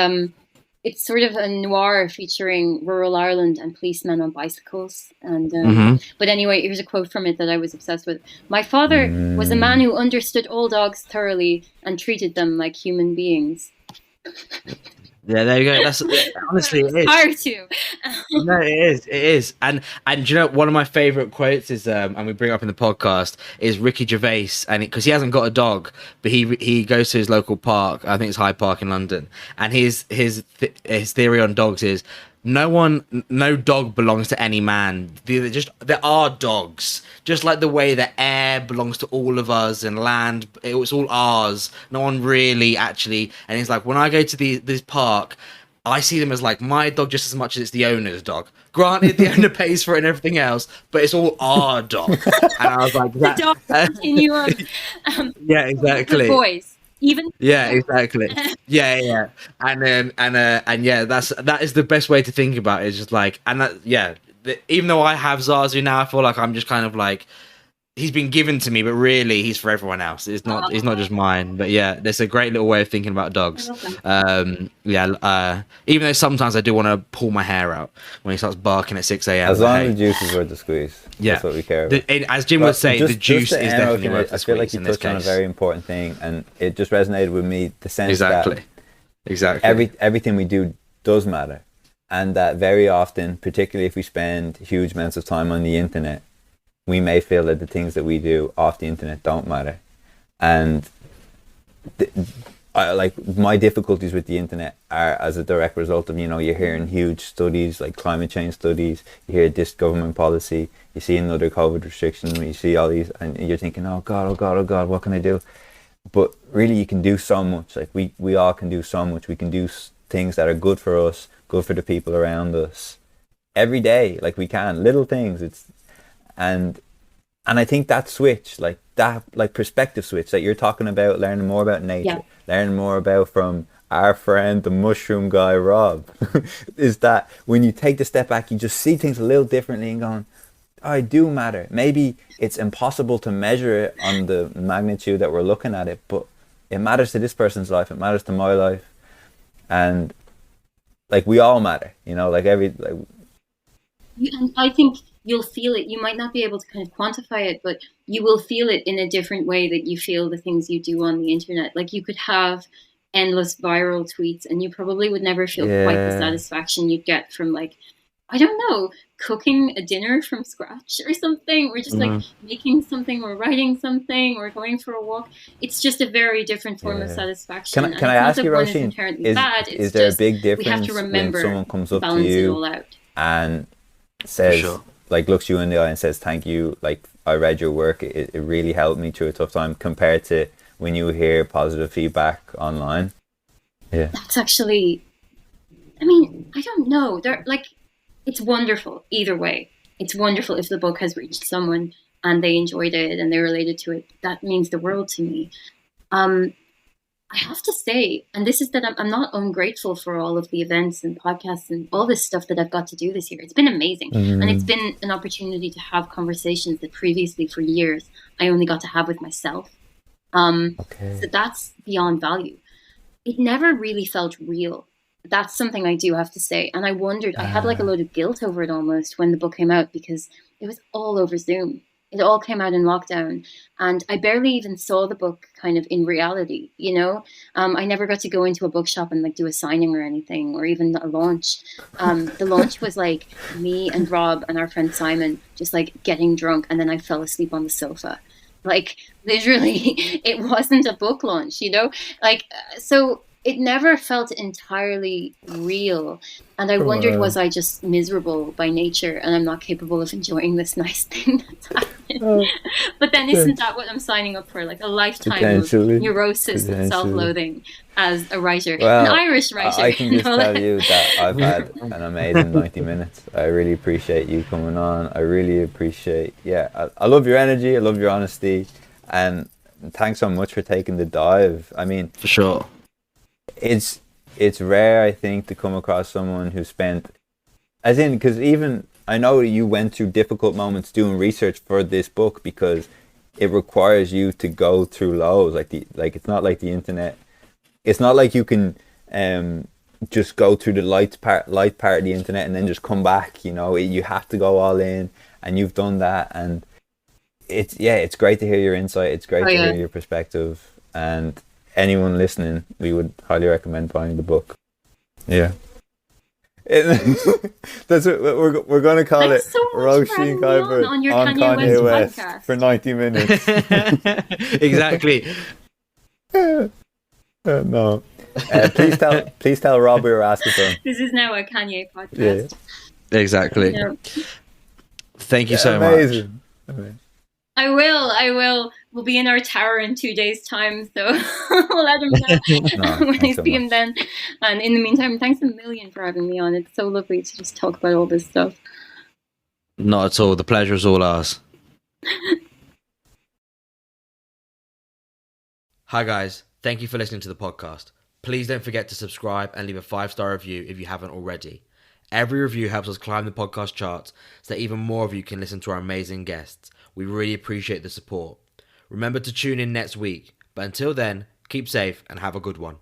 sort of a noir featuring rural Ireland and policemen on bicycles. And but anyway, here's a quote from it that I was obsessed with. My father was a man who understood all dogs thoroughly and treated them like human beings. Yeah, there you go. That's honestly, it is hard to. No, it is. And you know, one of my favorite quotes is, and we bring it up in the podcast, is Ricky Gervais, and because he hasn't got a dog, but he goes to his local park. I think it's Hyde Park in London, and his theory on dogs is, no dog belongs to any man. There are dogs, just like the way that air belongs to all of us and land, it's all ours. No one really actually. And he's like, when I go to this park, I see them as like my dog just as much as it's the owner's dog. Granted, the owner pays for it and everything else, but it's all our dog. And I was like, the dog continuum. Yeah, exactly. The boys. Even exactly. Yeah. And that is the best way to think about it. It's just like, and that, even though I have Zazu now, I feel like I'm just kind of like, he's been given to me, but really he's for everyone else. He's not just mine. But yeah, there's a great little way of thinking about dogs. Even though sometimes I do want to pull my hair out when he starts barking at 6 a.m. As long as the juice is worth the squeeze. Yeah, that's what we care about. As Jim would say, the juice is definitely worth the squeeze. I feel like you touched on a very important thing, and it just resonated with me, the sense that everything we do does matter, and that very often, particularly if we spend huge amounts of time on the internet, we may feel that the things that we do off the internet don't matter. And like my difficulties with the internet are as a direct result of, you're hearing huge studies like climate change studies, you hear this government policy, you see another COVID restriction, you see all these, and you're thinking, oh God, oh God, oh God, what can I do? But really, you can do so much. Like we all can do so much. We can do things that are good for us, good for the people around us, every day. Like we can little things. And I think that switch, like that, like perspective switch that you're talking about, learning more about nature, learning more about from our friend, the mushroom guy, Rob, is that when you take the step back, you just see things a little differently and going, oh, I do matter. Maybe it's impossible to measure it on the magnitude that we're looking at it, but it matters to this person's life. It matters to my life. And like we all matter, like And I think you'll feel it. You might not be able to kind of quantify it, but you will feel it in a different way that you feel the things you do on the internet. Like you could have endless viral tweets and you probably would never feel quite the satisfaction you'd get from like, I don't know, cooking a dinner from scratch or something. We're just like making something or writing something or going for a walk. It's just a very different form of satisfaction. Can I ask you, Roisin, is there a big difference when someone comes up to you and says, like looks you in the eye and says, thank you, like I read your work, it really helped me through a tough time, compared to when you hear positive feedback online? Yeah. That's actually, I mean, I don't know. It's wonderful either way. It's wonderful if the book has reached someone and they enjoyed it and they related to it. That means the world to me. I have to say, and this is that I'm not ungrateful for all of the events and podcasts and all this stuff that I've got to do this year. It's been amazing. And it's been an opportunity to have conversations that previously for years I only got to have with myself. So that's beyond value. It never really felt real. That's something I do have to say. And I wondered, I had like a load of guilt over it almost when the book came out, because it was all over Zoom. It all came out in lockdown, and I barely even saw the book kind of in reality, I never got to go into a bookshop and like do a signing or anything, or even a launch. The launch was like me and Rob and our friend Simon just like getting drunk, and then I fell asleep on the sofa. Like literally, it wasn't a book launch, so it never felt entirely real. And I wondered, was I just miserable by nature and I'm not capable of enjoying this nice thing that's happened? But then isn't that what I'm signing up for? Like a lifetime of neurosis and self-loathing as a writer, an Irish writer. I can just tell you that I've had an amazing 90 minutes. I really appreciate you coming on. I really appreciate, I love your energy. I love your honesty. And thanks so much for taking the dive. I mean, for sure. It's rare, I think, to come across someone who spent, because even I know you went through difficult moments doing research for this book, because it requires you to go through lows. Like it's not like the internet. It's not like you can just go through the light part of the internet and then just come back. You have to go all in, and you've done that. And it's great to hear your insight. It's great to hear your perspective. And anyone listening, we would highly recommend buying the book. Yeah. That's what we're going to call it. So Roisin Kiberd on Kanye West podcast for 90 minutes. Exactly. No. Please tell Rob we were asking for him. This is now a Kanye podcast. Yeah. Exactly. Thank you so much. I will. We'll be in our tower in 2 days' time, so we'll let him know when I see him then. And in the meantime, thanks a million for having me on. It's so lovely to just talk about all this stuff. Not at all. The pleasure is all ours. Hi guys, thank you for listening to the podcast. Please don't forget to subscribe and leave a 5-star review if you haven't already. Every review helps us climb the podcast charts so that even more of you can listen to our amazing guests. We really appreciate the support. Remember to tune in next week. But until then, keep safe and have a good one.